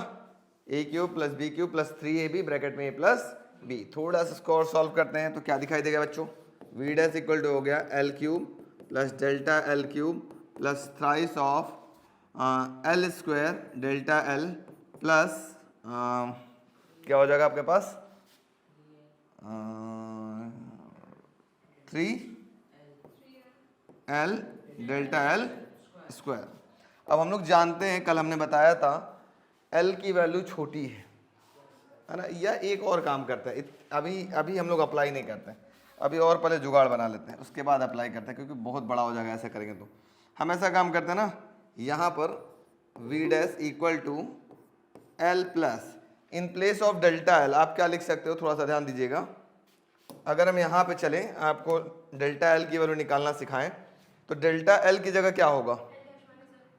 a cube plus b cube plus 3ab bracket में a प्लस बी। थोड़ा सा इसको और सॉल्व करते हैं तो क्या दिखाई देगा बच्चों, वी डैश इक्वल टू हो गया L cube plus delta L cube plus thrice of L square delta L plus क्या हो जाएगा आपके पास 3 एल डेल्टा एल स्क्वायर। अब हम लोग जानते हैं, कल हमने बताया था एल की वैल्यू छोटी है ना, यह एक और काम करता है। अभी अभी हम लोग अप्लाई नहीं करते हैं, अभी और पहले जुगाड़ बना लेते हैं, उसके बाद अप्लाई करते हैं, क्योंकि बहुत बड़ा हो जाएगा ऐसा करेंगे तो। हम ऐसा काम करते हैं ना, यहाँ पर V dash equal to L plus in place of delta L आप क्या लिख सकते हो, थोड़ा सा ध्यान दीजिएगा। अगर हम यहाँ पे चलें, आपको डेल्टा एल की वैल्यू निकालना सिखाएं, तो डेल्टा एल की जगह क्या होगा,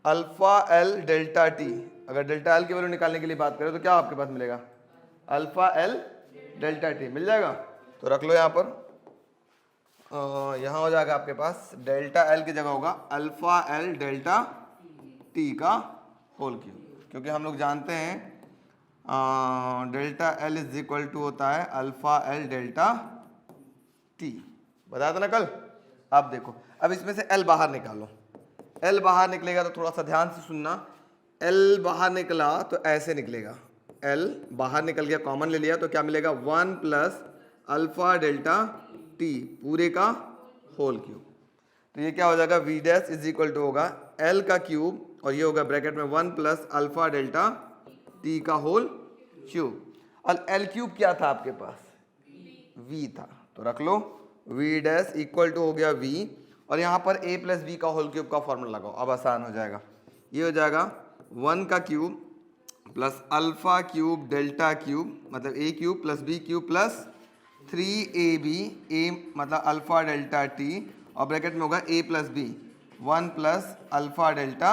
अल्फा एल डेल्टा टी। अगर डेल्टा एल की वैल्यू निकालने के लिए बात करें तो क्या आपके पास मिलेगा, अल्फा एल डेल्टा टी मिल जाएगा। तो रख लो यहाँ पर, यहाँ हो जाएगा आपके पास डेल्टा एल की जगह होगा अल्फा एल डेल्टा टी का होल क्यूब, क्योंकि हम लोग जानते हैं delta L is equal to होता है अल्फा एल डेल्टा टी, बताया था ना कल। अब देखो, अब इसमें से एल बाहर निकालो, एल बाहर निकलेगा तो थोड़ा सा ध्यान से सुनना, एल बाहर निकला तो ऐसे निकलेगा, एल बाहर निकल गया, कॉमन ले लिया तो क्या मिलेगा 1 प्लस अल्फा डेल्टा टी पूरे का होल क्यूब। तो ये क्या हो जाएगा, V dash is equal to होगा एल का क्यूब और ये होगा ब्रैकेट में 1 प्लस अल्फा डेल्टा टी का होल क्यूब। और एल क्यूब क्या था आपके पास, वी था, तो रख लो वी डैश इक्वल टू हो गया वी, और यहाँ पर a प्लस बी का होल क्यूब का फॉर्मूला लगाओ, अब आसान हो जाएगा। ये हो जाएगा 1 का cube plus alpha cube delta cube मतलब a cube plus b cube plus 3ab, a मतलब अल्फा डेल्टा t, और ब्रैकेट में होगा a plus B 1 plus alpha delta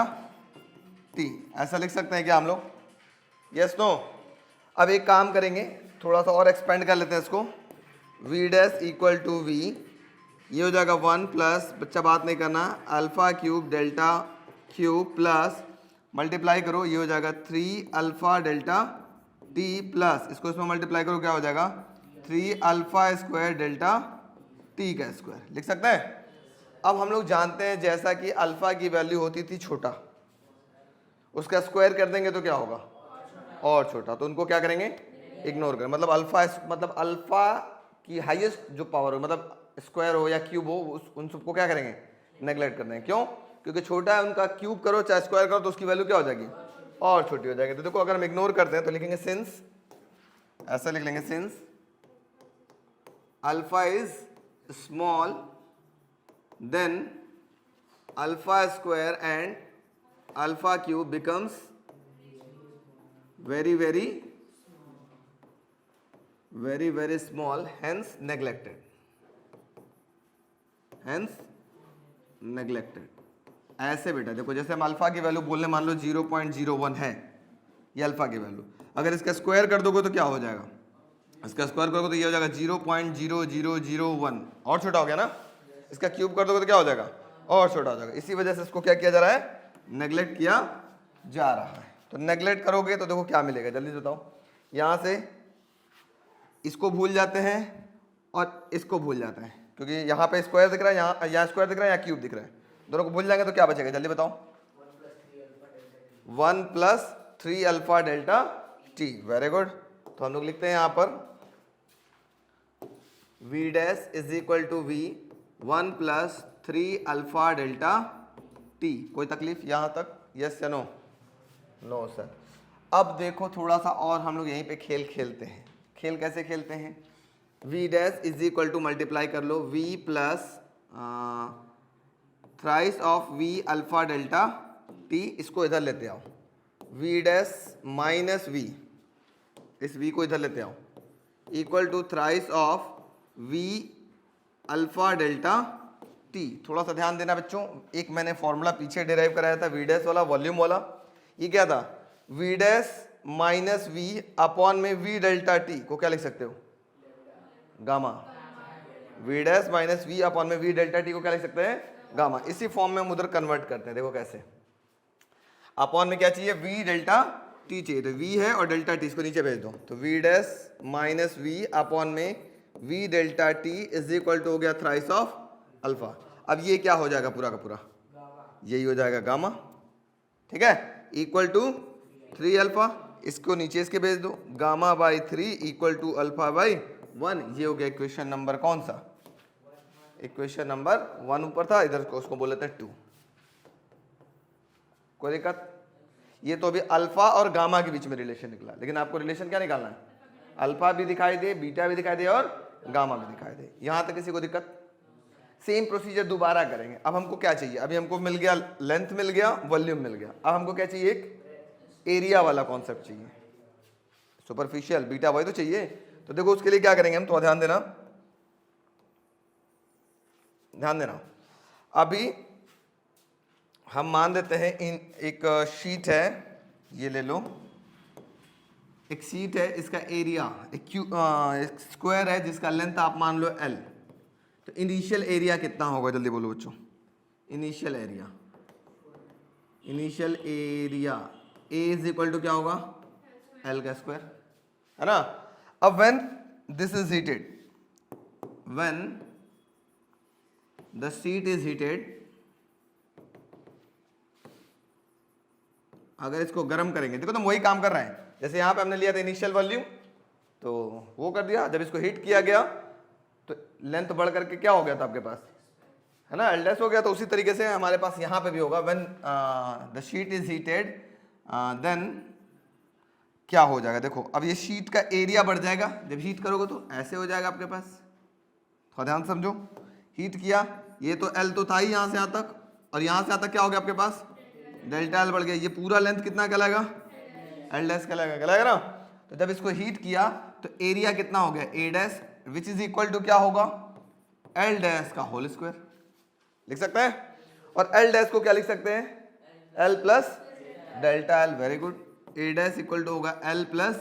t। ऐसा लिख सकते हैं क्या हम लोग, यस नो। अब एक काम करेंगे, थोड़ा सा और एक्सपेंड कर लेते हैं इसको, V dash equal to V, ये हो जाएगा 1 प्लस, बच्चा बात नहीं करना, alpha cube delta cube plus multiply करो, ये हो जाएगा 3 अल्फा डेल्टा टी प्लस इसको इसमें मल्टीप्लाई करो, क्या हो जाएगा 3 अल्फा स्क्वायर डेल्टा टी का स्क्वायर, लिख सकते हैं। अब हम लोग जानते हैं जैसा कि अल्फा की वैल्यू होती थी छोटा, उसका स्क्वायर कर देंगे तो क्या होगा और छोटा, तो उनको क्या करेंगे इग्नोर करें, मतलब अल्फा की हाईएस्ट जो पावर हो, मतलब स्क्वायर हो या क्यूब हो, उन सबको क्या करेंगे नेगलेक्ट कर देंगे। क्यों, क्योंकि छोटा है, उनका क्यूब करो चाहे स्क्वायर करो तो उसकी वैल्यू क्या हो जाएगी और छोटी हो जाएगी। तो देखो अगर हम इग्नोर करते हैं तो लिखेंगे सिंस, ऐसा लिख लेंगे since alpha is small then alpha square and alpha cube becomes very very small, hence neglected, ऐसे बेटा देखो, जैसे हम अल्फा की वैल्यू बोलने मान लो 0.01 है, ये अल्फा की वैल्यू, अगर इसका स्क्वायर कर दोगे तो क्या हो जाएगा, इसका स्क्वायर करोगे तो ये हो जाएगा 0.0001, और छोटा हो गया ना, इसका क्यूब कर दोगे तो क्या हो जाएगा और छोटा हो जाएगा। इसी वजह से इसको क्या किया जा रहा है, नेग्लेक्ट किया जा रहा है। तो नेग्लेक्ट करोगे तो देखो क्या मिलेगा, जल्दी बताओ। यहाँ से इसको भूल जाते हैं और इसको भूल जाते हैं, क्योंकि यहाँ पे स्क्वायर दिख रहा है, यहाँ स्क्वायर दिख रहा है, यहाँ क्यूब दिख रहा है, दोनों को भूल जाएंगे तो क्या बचेगा, जल्दी बताओ। 1 plus 3 alpha delta T, very good. तो हम लोग लिखते हैं यहाँ पर V dash is equal to V 1 plus 3 alpha delta T. कोई तकलीफ यहाँ तक, यस या नो, नो सर। अब देखो थोड़ा सा और हम लोग यहीं पे खेल खेलते हैं। खेल कैसे खेलते हैं, we dash is equal to multiply कर लो v plus thrice of v alpha delta t, इसको इधर लेते आओ, वी डैश माइनस वी, इस वी को इधर लेते आओ, equal to thrice of v alpha delta t. थोड़ा सा ध्यान देना बच्चों, एक मैंने फॉर्मूला पीछे डिराइव कराया था वी डैश वाला, वॉल्यूम वाला, ये क्या था, V dash minus we upon में वी डेल्टा टी को क्या लिख सकते हो, gamma. V dash minus we upon में वी डेल्टा टी को क्या लिख सकते हैं, गामा। इसी फॉर्म में हम उधर कन्वर्ट करते हैं, देखो कैसे। अपॉन में क्या चाहिए, वी डेल्टा टी चाहिए, तो वी है और डेल्टा टी, इसको नीचे भेज दो, तो v dash minus we upon में we delta t is equal to हो गया थ्राइस ऑफ अल्फा। अब ये क्या हो जाएगा पूरा का पूरा, यही हो जाएगा गामा, ठीक है, इक्वल टू 3 अल्फा, इसको नीचे इसके भेज दो, gamma by 3 equal to alpha by 1। ये हो गया इक्वेशन नंबर कौन सा, इक्वेशन नंबर 1 ऊपर था, इधर को उसको बोले थे 2। कोई दिक्कत? ये तो अभी अल्फा और गामा के बीच में रिलेशन निकला, लेकिन आपको रिलेशन क्या निकालना है, अल्फा भी दिखाई दे, बीटा भी दिखाई दे और गामा भी दिखाई दे। यहां तक किसी को दिक्कत? सेम प्रोसीजर दोबारा करेंगे। अब हमको क्या चाहिए, अभी हमको मिल गया लेंथ, मिल गया वॉल्यूम, मिल गया। अब हमको क्या चाहिए, एक एरिया वाला कॉन्सेप्ट चाहिए, सुपरफिशियल बीटा वाई तो चाहिए। तो देखो उसके लिए क्या करेंगे हम, तो ध्यान देना, ध्यान देना। अभी हम मान देते हैं इन एक शीट है, ये ले लो, एक शीट है, इसका एरिया एक स्क्वायर है जिसका लेंथ आप मान लो L। तो इनिशियल एरिया कितना होगा, जल्दी बोलो बच्चों, initial area, initial area A is equal to क्या होगा, L का स्क्वायर, है ना। अब when this is heated, when the sheet is heated, अगर इसको गर्म करेंगे, देखो तुम वही काम कर रहे हैं, जैसे यहां पे हमने लिया था इनिशियल वॉल्यूम, तो वो कर दिया। जब इसको हीट किया गया तो लेंथ बढ़ करके क्या हो गया था आपके पास, है ना, एल डैश हो गया। तो उसी तरीके से हमारे पास यहाँ पे भी होगा, when the sheet is heated then क्या हो जाएगा, देखो अब ये शीट का एरिया बढ़ जाएगा, जब हीट करोगे तो ऐसे हो जाएगा आपके पास, थोड़ा ध्यान समझो। हीट किया, ये तो एल तो था ही यहाँ से यहाँ तक, और यहाँ से यहाँ तक क्या हो गया आपके पास, डेल्टा एल बढ़ गया। ये पूरा लेंथ कितना कहलाएगा, एल डैश कहलाएगा ना। तो जब इसको हीट किया तो एरिया कितना हो गया, a dash, which is equal to क्या होगा, एल डैश का होल स्क्वायर लिख सकते हैं। और एल डैश को क्या लिख सकते हैं, l plus delta l, very good. A dash equal to होगा एल प्लस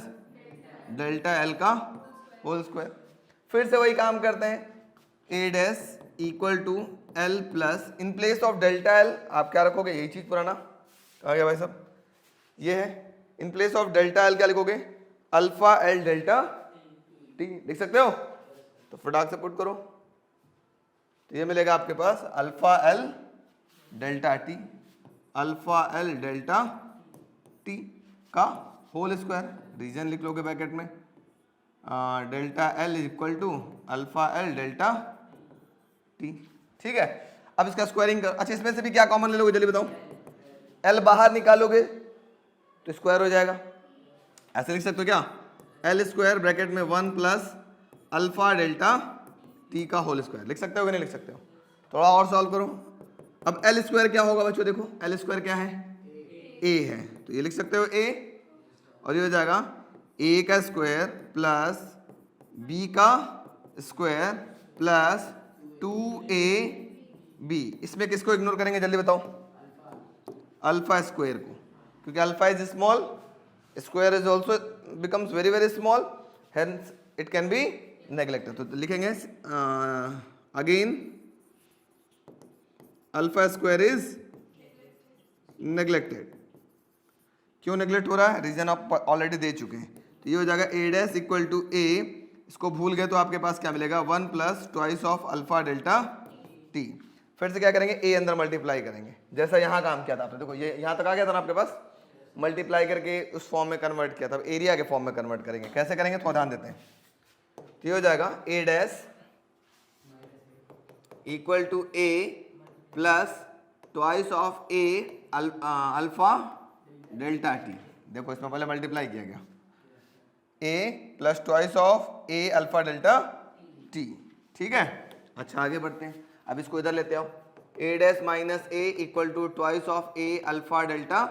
डेल्टा एल का होल स्क्वायर। फिर से वही काम करते हैं, a dash equal to L plus, in place of delta L आप क्या रखोगे, यही चीज पुराना कहा गया भाई साहब, ये है, इन प्लेस ऑफ डेल्टा एल क्या लिखोगे, अल्फा एल डेल्टा टी लिख सकते हो। तो फटाक से पुट करो, तो ये मिलेगा आपके पास alpha L delta t, alpha L delta T का होल स्क्वायर, रीजन लिख लोगे ब्रैकेट में, delta l equal to alpha L delta t, ठीक है। अब इसका स्क्वायरिंग कर, अच्छा इसमें से भी क्या कॉमन ले लोगे जल्दी बताओ, एल बाहर निकालोगे तो स्क्वायर हो जाएगा, ऐसे लिख सकते हो क्या, एल स्क्वायर ब्रैकेट में 1 प्लस अल्फा डेल्टा टी का होल स्क्वायर लिख सकते हो कि नहीं लिख सकते हो। थोड़ा और सॉल्व करो। अब एल स्क्वायर क्या होगा बच्चों, देखो एल स्क्वायर क्या है, ए है, तो ये लिख सकते हो ए, और ये हो जाएगा ए का स्क्वायर प्लस बी का स्क्वायर प्लस 2ab। इसमें किसको इग्नोर करेंगे जल्दी बताओ, अल्फा स्क्वायर को, क्योंकि alpha is small, square is also becomes very very small, hence it can be neglected. तो लिखेंगे again alpha square is neglected. क्यों नेग्लेक्ट हो रहा है, रीजन आप ऑलरेडी दे चुके हैं। तो ये हो जाएगा ए डैश इक्वल टू ए, इसको भूल गए तो आपके पास क्या मिलेगा, 1 plus twice of alpha delta T. फिर से क्या करेंगे, ए अंदर मल्टीप्लाई करेंगे, जैसा यहाँ काम किया था आपने, देखो ये यहाँ तक आ गया था ना आपके पास, मल्टीप्लाई करके उस फॉर्म में कन्वर्ट किया था, अब एरिया के फॉर्म में कन्वर्ट करेंगे, कैसे करेंगे थोड़ा ध्यान देते हैं। तो ये हो जाएगा a dash equal to a plus twice of a alpha delta t. देखो इसमें पहले मल्टीप्लाई किया गया, a plus twice of a alpha delta t, ठीक है। अच्छा आगे बढ़ते हैं, अब इसको इधर लेते आओ, a dash minus a equal to twice of a alpha delta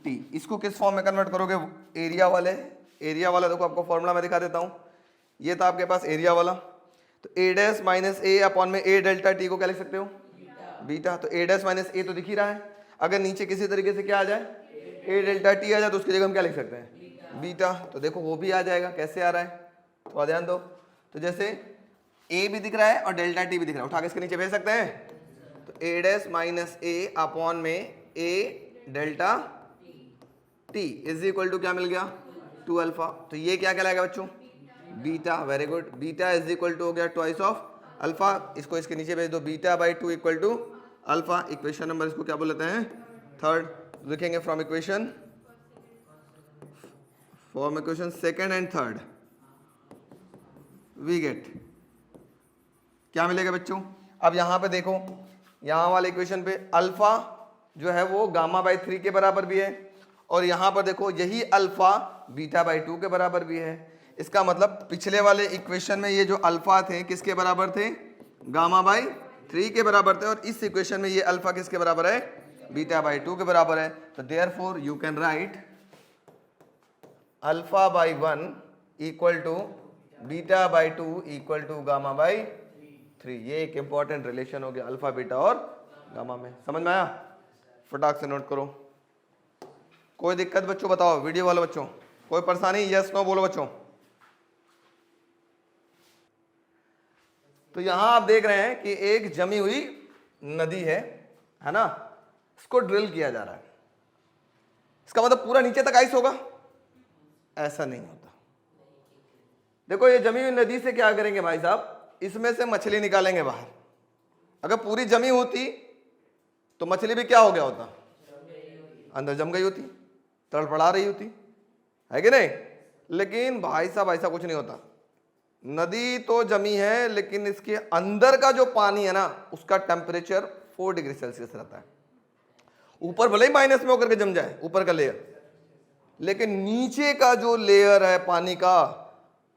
t. इसको किस फॉर्म में कन्वर्ट करोगे, एरिया वाले, एरिया वाला देखो आपको फॉर्मूला मैं दिखा देता हूँ, ये था आपके पास एरिया वाला। तो a dash minus a upon में ए डेल्टा टी को क्या लिख सकते हो, बीटा। तो ए डैश माइनस ए तो दिख ही रहा है, अगर नीचे किसी तरीके से क्या आ जाए, ए डेल्टा टी आ जाए, तो उसकी जगह हम क्या लिख सकते हैं, बीटा। तो देखो वो भी आ जाएगा, कैसे आ रहा है थोड़ा ध्यान दो। तो जैसे ए भी दिख रहा है और डेल्टा टी भी दिख रहा है, उठा के इसके नीचे भेज सकते हैं। तो a dash minus a upon में a delta t is equal to क्या मिल गया, 2 अल्फा। तो ये क्या कहलाएगा बच्चों, beta, very good. Beta is equal to हो गया ट्वाइस ऑफ अल्फा, इसको इसके नीचे भेज दो, beta by 2 equal to alpha. Equation number इसको क्या बोल लेते हैं, थर्ड। लिखेंगे from equation second and third we get क्या मिलेगा बच्चों। अब यहां पे देखो, यहां वाले इक्वेशन पे अल्फा जो है वो गामा बाई 3 के बराबर भी है, और यहां पर देखो यही अल्फा बीटा बाई 2 के बराबर भी है। इसका मतलब पिछले वाले इक्वेशन में ये जो अल्फा थे किसके बराबर थे, गामा बाई 3 के बराबर थे, और इस इक्वेशन में ये अल्फा किसके बराबर है, बीटा बाई 2 के बराबर है। तो therefore you can write alpha by 1 equal to beta by 2 equal to gamma by 3। ये एक इंपॉर्टेंट रिलेशन हो गया अल्फा बीटा और गामा में। समझ में आया, फटाक से नोट करो। कोई दिक्कत बच्चों बताओ, वीडियो वाले बच्चों कोई परेशानी, यस नो बोलो बच्चों। तो यहां आप देख रहे हैं कि एक जमी हुई नदी है ना, इसको ड्रिल किया जा रहा है। इसका मतलब पूरा नीचे तक आइस होगा, ऐसा नहीं होता। देखो ये जमी हुई नदी से क्या करेंगे भाई साहब, इसमें से मछली निकालेंगे बाहर। अगर पूरी जमी होती तो मछली भी क्या हो गया होता, अंदर जम गई होती, तड़पड़ा रही होती, है कि नहीं। लेकिन भाई साहब ऐसा कुछ नहीं होता, नदी तो जमी है लेकिन इसके अंदर का जो पानी है ना उसका टेम्परेचर 4 डिग्री सेल्सियस रहता है। ऊपर भले ही माइनस में होकर के जम जाए ऊपर का लेयर, लेकिन नीचे का जो लेयर है पानी का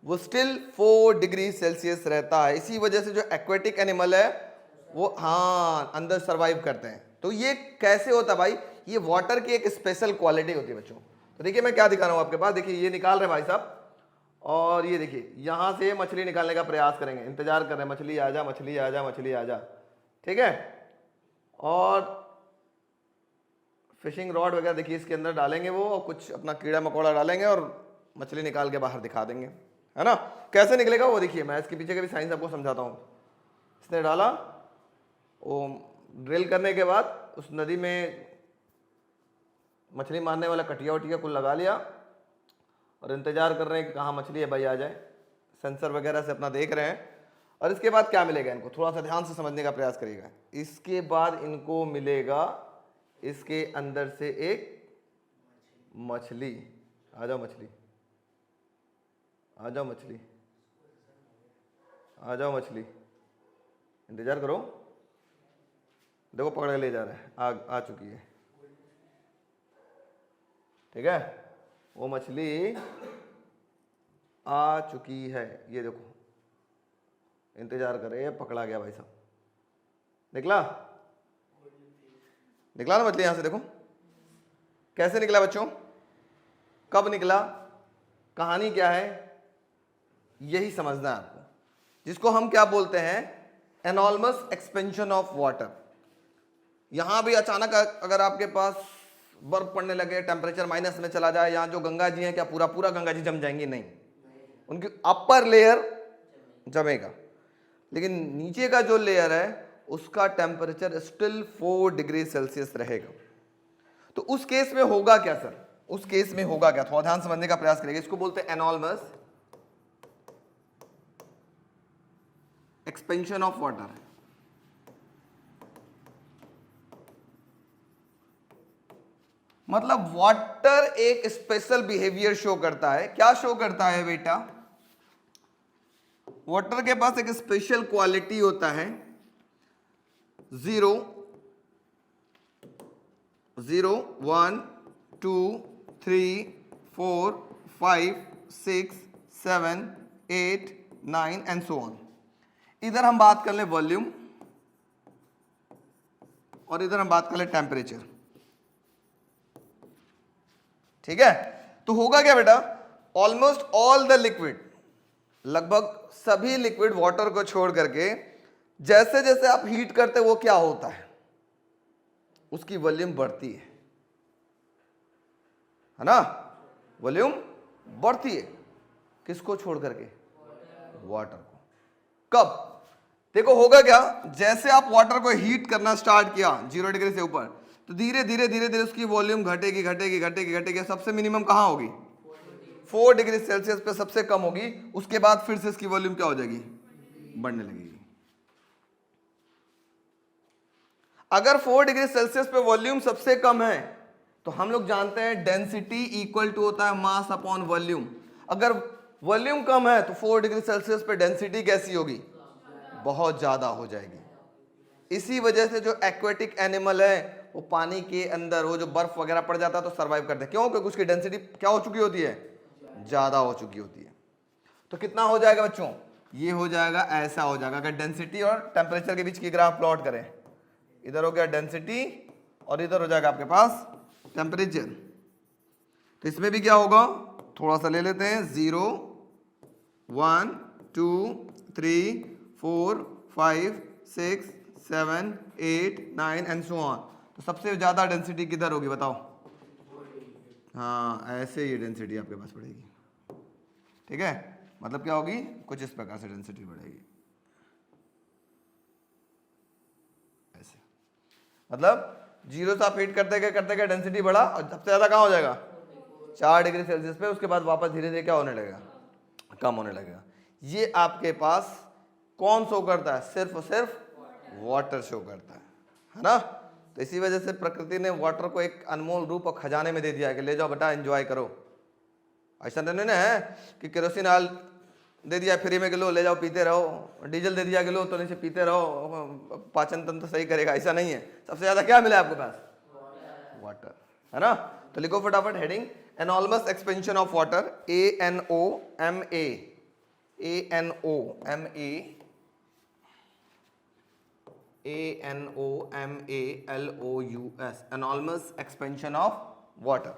वो स्टिल 4 डिग्री सेल्सियस रहता है। इसी वजह से जो एक्वेटिक एनिमल है वो अंदर सरवाइव करते हैं। तो ये कैसे होता है भाई, ये वाटर की एक स्पेशल क्वालिटी होती है बच्चों। तो देखिए मैं क्या दिखा रहा हूं आपके पास, देखिए ये निकाल रहे भाई साहब, और ये देखिए यहां से मछली निकालने का प्रयास करेंगे, इंतजार कर रहे हैं मछली आ जा, मछली आ जा, मछली आ जा, ठीक है। और फिशिंग रॉड वगैरह देखिए इसके अंदर डालेंगे वो, और कुछ अपना कीड़ा मकोड़ा डालेंगे और मछली निकाल के बाहर दिखा देंगे, है ना। कैसे निकलेगा वो देखिए, मैं इसके पीछे का भी साइंस आपको समझाता हूँ। इसने डाला, वो ड्रिल करने के बाद उस नदी में मछली मारने वाला कटिया वटिया कुल लगा लिया, और इंतजार कर रहे हैं कि कहाँ मछली है भाई आ जाए, सेंसर वगैरह से अपना देख रहे हैं। और इसके बाद क्या मिलेगा इनको, थोड़ा सा ध्यान से समझने का प्रयास करिएगा। इसके बाद इनको मिलेगा इसके अंदर से एक मछली। आ जाओ मछली, आ जाओ मछली, आ जाओ मछली, इंतजार करो। देखो पकड़ के ले जा रहा है, आ चुकी है, ठीक है। वो मछली आ चुकी है, ये देखो इंतजार करे, पकड़ा गया भाई साहब। निकला, निकला ना मछली यहां से, देखो कैसे निकला बच्चों, कब निकला, कहानी क्या है, यही समझना है आपको, जिसको हम क्या बोलते हैं, एनॉर्मस एक्सपेंशन ऑफ वाटर। यहां भी अचानक अगर आपके पास बर्फ पड़ने लगे, टेम्परेचर माइनस में चला जाए, यहाँ जो गंगा जी हैं क्या पूरा पूरा गंगा जी जम जाएंगी, नहीं, उनकी अपर लेयर जमेगा, लेकिन नीचे का जो लेयर है उसका टेम्परेचर स्टिल 4 डिग्री सेल्सियस रहेगा। तो उस केस में होगा क्या सर, उस केस में होगा क्या, थोड़ा ध्यान समझने का प्रयास करेंगे। इसको बोलते हैं एनॉर्मस एक्सपेंशन ऑफ वाटर। मतलब वाटर एक स्पेशल बिहेवियर शो करता है। क्या शो करता है बेटा, वाटर के पास एक स्पेशल क्वालिटी होता है, 0 0 1 2 3 4 5 6 7 8 9 एंड सो ऑन। इधर हम बात कर ले वॉल्यूम, और इधर हम बात कर ले टेम्परेचर, ठीक है। तो होगा क्या बेटा, ऑलमोस्ट ऑल द लिक्विड, लगभग सभी लिक्विड वाटर को छोड़ करके जैसे जैसे आप हीट करते वो क्या होता है, उसकी वॉल्यूम बढ़ती है ना, वॉल्यूम बढ़ती है। किसको छोड़ करके, वाटर को। कब, देखो होगा क्या, जैसे आप वाटर को हीट करना स्टार्ट किया 0 डिग्री से ऊपर, तो धीरे धीरे धीरे धीरे उसकी वॉल्यूम घटेगी घटेगी घटेगी घटेगी, सबसे मिनिमम कहां होगी, 4 डिग्री सेल्सियस पे सबसे कम होगी। उसके बाद फिर से इसकी वॉल्यूम क्या हो जाएगी, बढ़ने लगेगी। अगर 4 डिग्री सेल्सियस पे वॉल्यूम सबसे कम है तो हम लोग जानते हैं डेंसिटी इक्वल टू होता है मास अपॉन वॉल्यूम। अगर वॉल्यूम कम है तो 4 डिग्री सेल्सियस पे डेंसिटी कैसी होगी? बहुत ज्यादा हो जाएगी। इसी वजह से जो एक्वेटिक एनिमल है वो पानी के अंदर वो जो बर्फ वगैरह पड़ जाता है तो सरवाइव करते हैं। क्यों? क्योंकि उसकी डेंसिटी क्या हो चुकी होती है? ज्यादा हो चुकी होती है। तो कितना हो जाएगा बच्चों? ये हो जाएगा, ऐसा हो जाएगा। अगर डेंसिटी और टेम्परेचर के बीच की ग्राफ प्लॉट करें, इधर हो गया डेंसिटी और इधर हो जाएगा आपके पास टेम्परेचर। तो इसमें भी क्या होगा? थोड़ा सा ले लेते हैं, 0 1 2 3 4 5 6 7 8 9 एंड सो ऑन। तो सबसे ज्यादा डेंसिटी किधर होगी बताओ? हाँ, ऐसे ये डेंसिटी आपके पास पड़ेगी। ठीक है, मतलब क्या होगी? कुछ इस प्रकार से डेंसिटी बढ़ेगी, ऐसे। मतलब 0 से आप हीट करते गए डेंसिटी बढ़ा और सबसे ज्यादा कहाँ हो जाएगा? 4 डिग्री सेल्सियस पे। उसके बाद वापस धीरे धीरे क्या होने लगेगा? कम होने लगेगा। ये आपके पास कौन शो करता है? सिर्फ और सिर्फ वाटर शो करता है ना। तो इसी वजह से प्रकृति ने वाटर को एक अनमोल रूप और खजाने में दे दिया है कि ले जाओ बेटा, एंजॉय करो। ऐसा नहीं ना है कि केरोसिन ऑयल दे दिया फ्री में, किलो ले जाओ पीते रहो, डीजल दे दिया किलो तो नीचे पीते रहो, पाचन तंत्र सही करेगा, ऐसा नहीं है। सबसे ज्यादा क्या मिला आपके पास? वाटर, है ना। तो लिखो फटाफट heading, enormous expansion of water, ANOMA, ANOMALOUS, enormous expansion of water.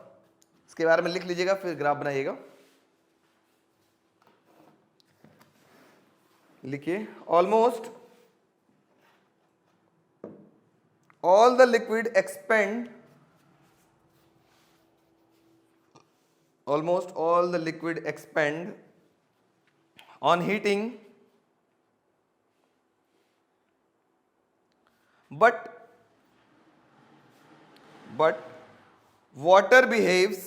इसके बारे में लिख लीजिएगा, फिर ग्राफ बनाइएगा। लिखिए, almost all the liquid expand, almost all the liquid expend on heating, but water behaves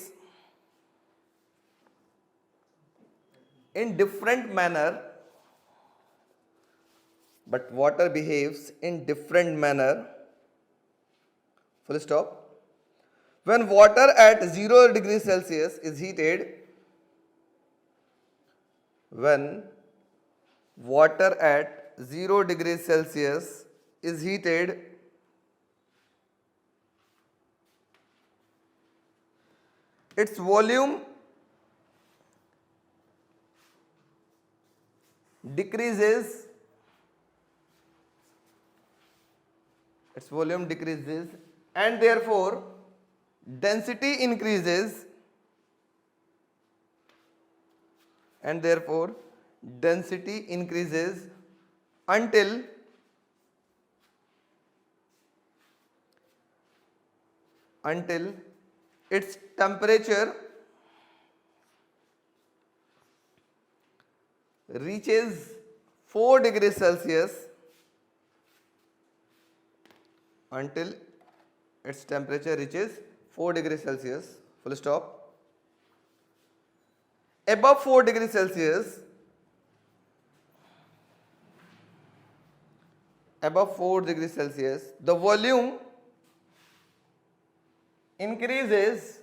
in different manner, full stop. When water at 0 degree Celsius is heated, when water at 0 degree Celsius is heated, its volume decreases, and therefore density increases, until its temperature reaches 4 degrees Celsius, until its temperature reaches 4 degrees Celsius, full stop. Above 4 degrees Celsius, the volume increases,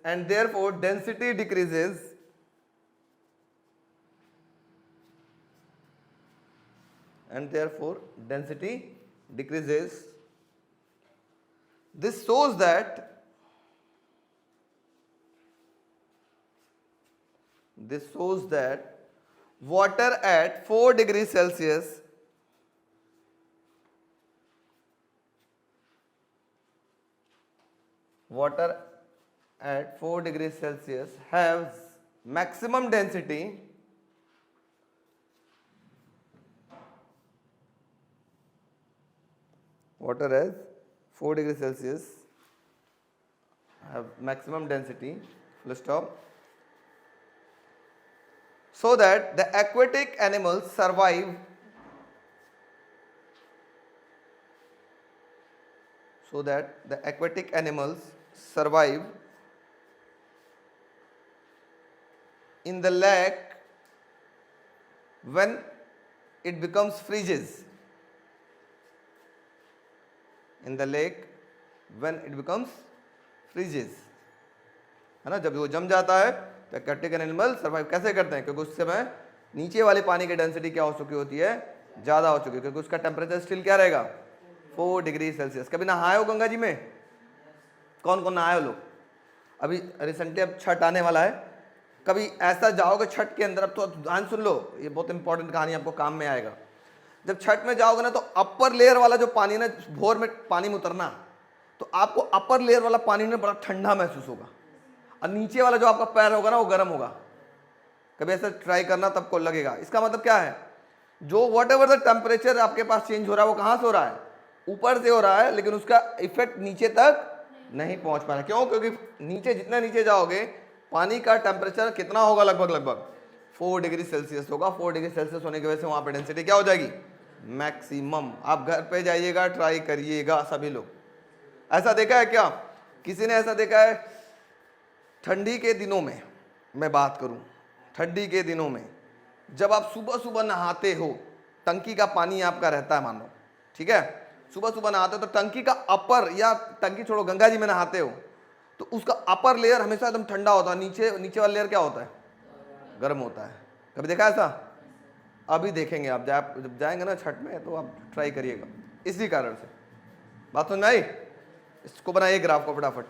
and therefore density decreases, This shows that water at 4 degrees Celsius has maximum density full stop, so that the aquatic animals survive, in the lake when it becomes freezes in the lake, when it becomes freezes, है ना, जब वो जम जाता है तो aquatic animal survive कैसे करते हैं, क्योंकि उस समय नीचे वाले पानी की डेंसिटी क्या हो चुकी होती है, ज़्यादा हो चुकी है, क्योंकि उसका टेम्परेचर स्टिल क्या रहेगा 4 डिग्री सेल्सियस। कभी नहाए हो गंगा जी में? कौन कौन नहाए हो लोग? अभी रिसेंटली अब छठ आने वाला है, कभी ऐसा जाओगे छठ के अंदर, अब तो ध्यान सुन लो, ये बहुत इंपॉर्टेंट कहानी आपको काम में आएगा। जब छठ में जाओगे ना तो अपर लेयर वाला जो पानी ना, भोर में पानी में उतरना, तो आपको अपर लेयर वाला पानी में बड़ा ठंडा महसूस होगा, और नीचे वाला जो आपका पैर होगा ना वो गर्म होगा। कभी ऐसा ट्राई करना, तब को लगेगा। इसका मतलब क्या है, जो वॉट एवर द टेम्परेचर आपके पास चेंज हो रहा है वो कहाँ से हो रहा है, ऊपर से हो रहा है, लेकिन उसका इफेक्ट नीचे तक नहीं पहुंच पा रहा। क्यों? क्योंकि नीचे जितना नीचे जाओगे पानी का टेम्परेचर कितना होगा, लगभग 4 डिग्री सेल्सियस होगा। 4 डिग्री सेल्सियस होने की वजह से वहां पर डेंसिटी क्या हो जाएगी, मैक्सिमम। आप घर पे जाइएगा, ट्राई करिएगा सभी लोग। ऐसा देखा है क्या, किसी ने ऐसा देखा है ठंडी के दिनों में, मैं बात करूं ठंडी के दिनों में, जब आप सुबह सुबह नहाते हो, टंकी का पानी आपका रहता है मान लो, ठीक है, सुबह सुबह नहाते हो तो टंकी का अपर, या टंकी छोड़ो गंगा जी में नहाते हो तो उसका अपर लेयर हमेशा एकदम ठंडा होता है, नीचे वाला लेयर क्या होता है, गर्म होता है। कभी देखा ऐसा? अभी देखेंगे आप, जब जाएंगे ना छठ में तो आप ट्राई करिएगा। इसी कारण से बात समझ में आई? इसको बनाइए ग्राफ को फटाफट।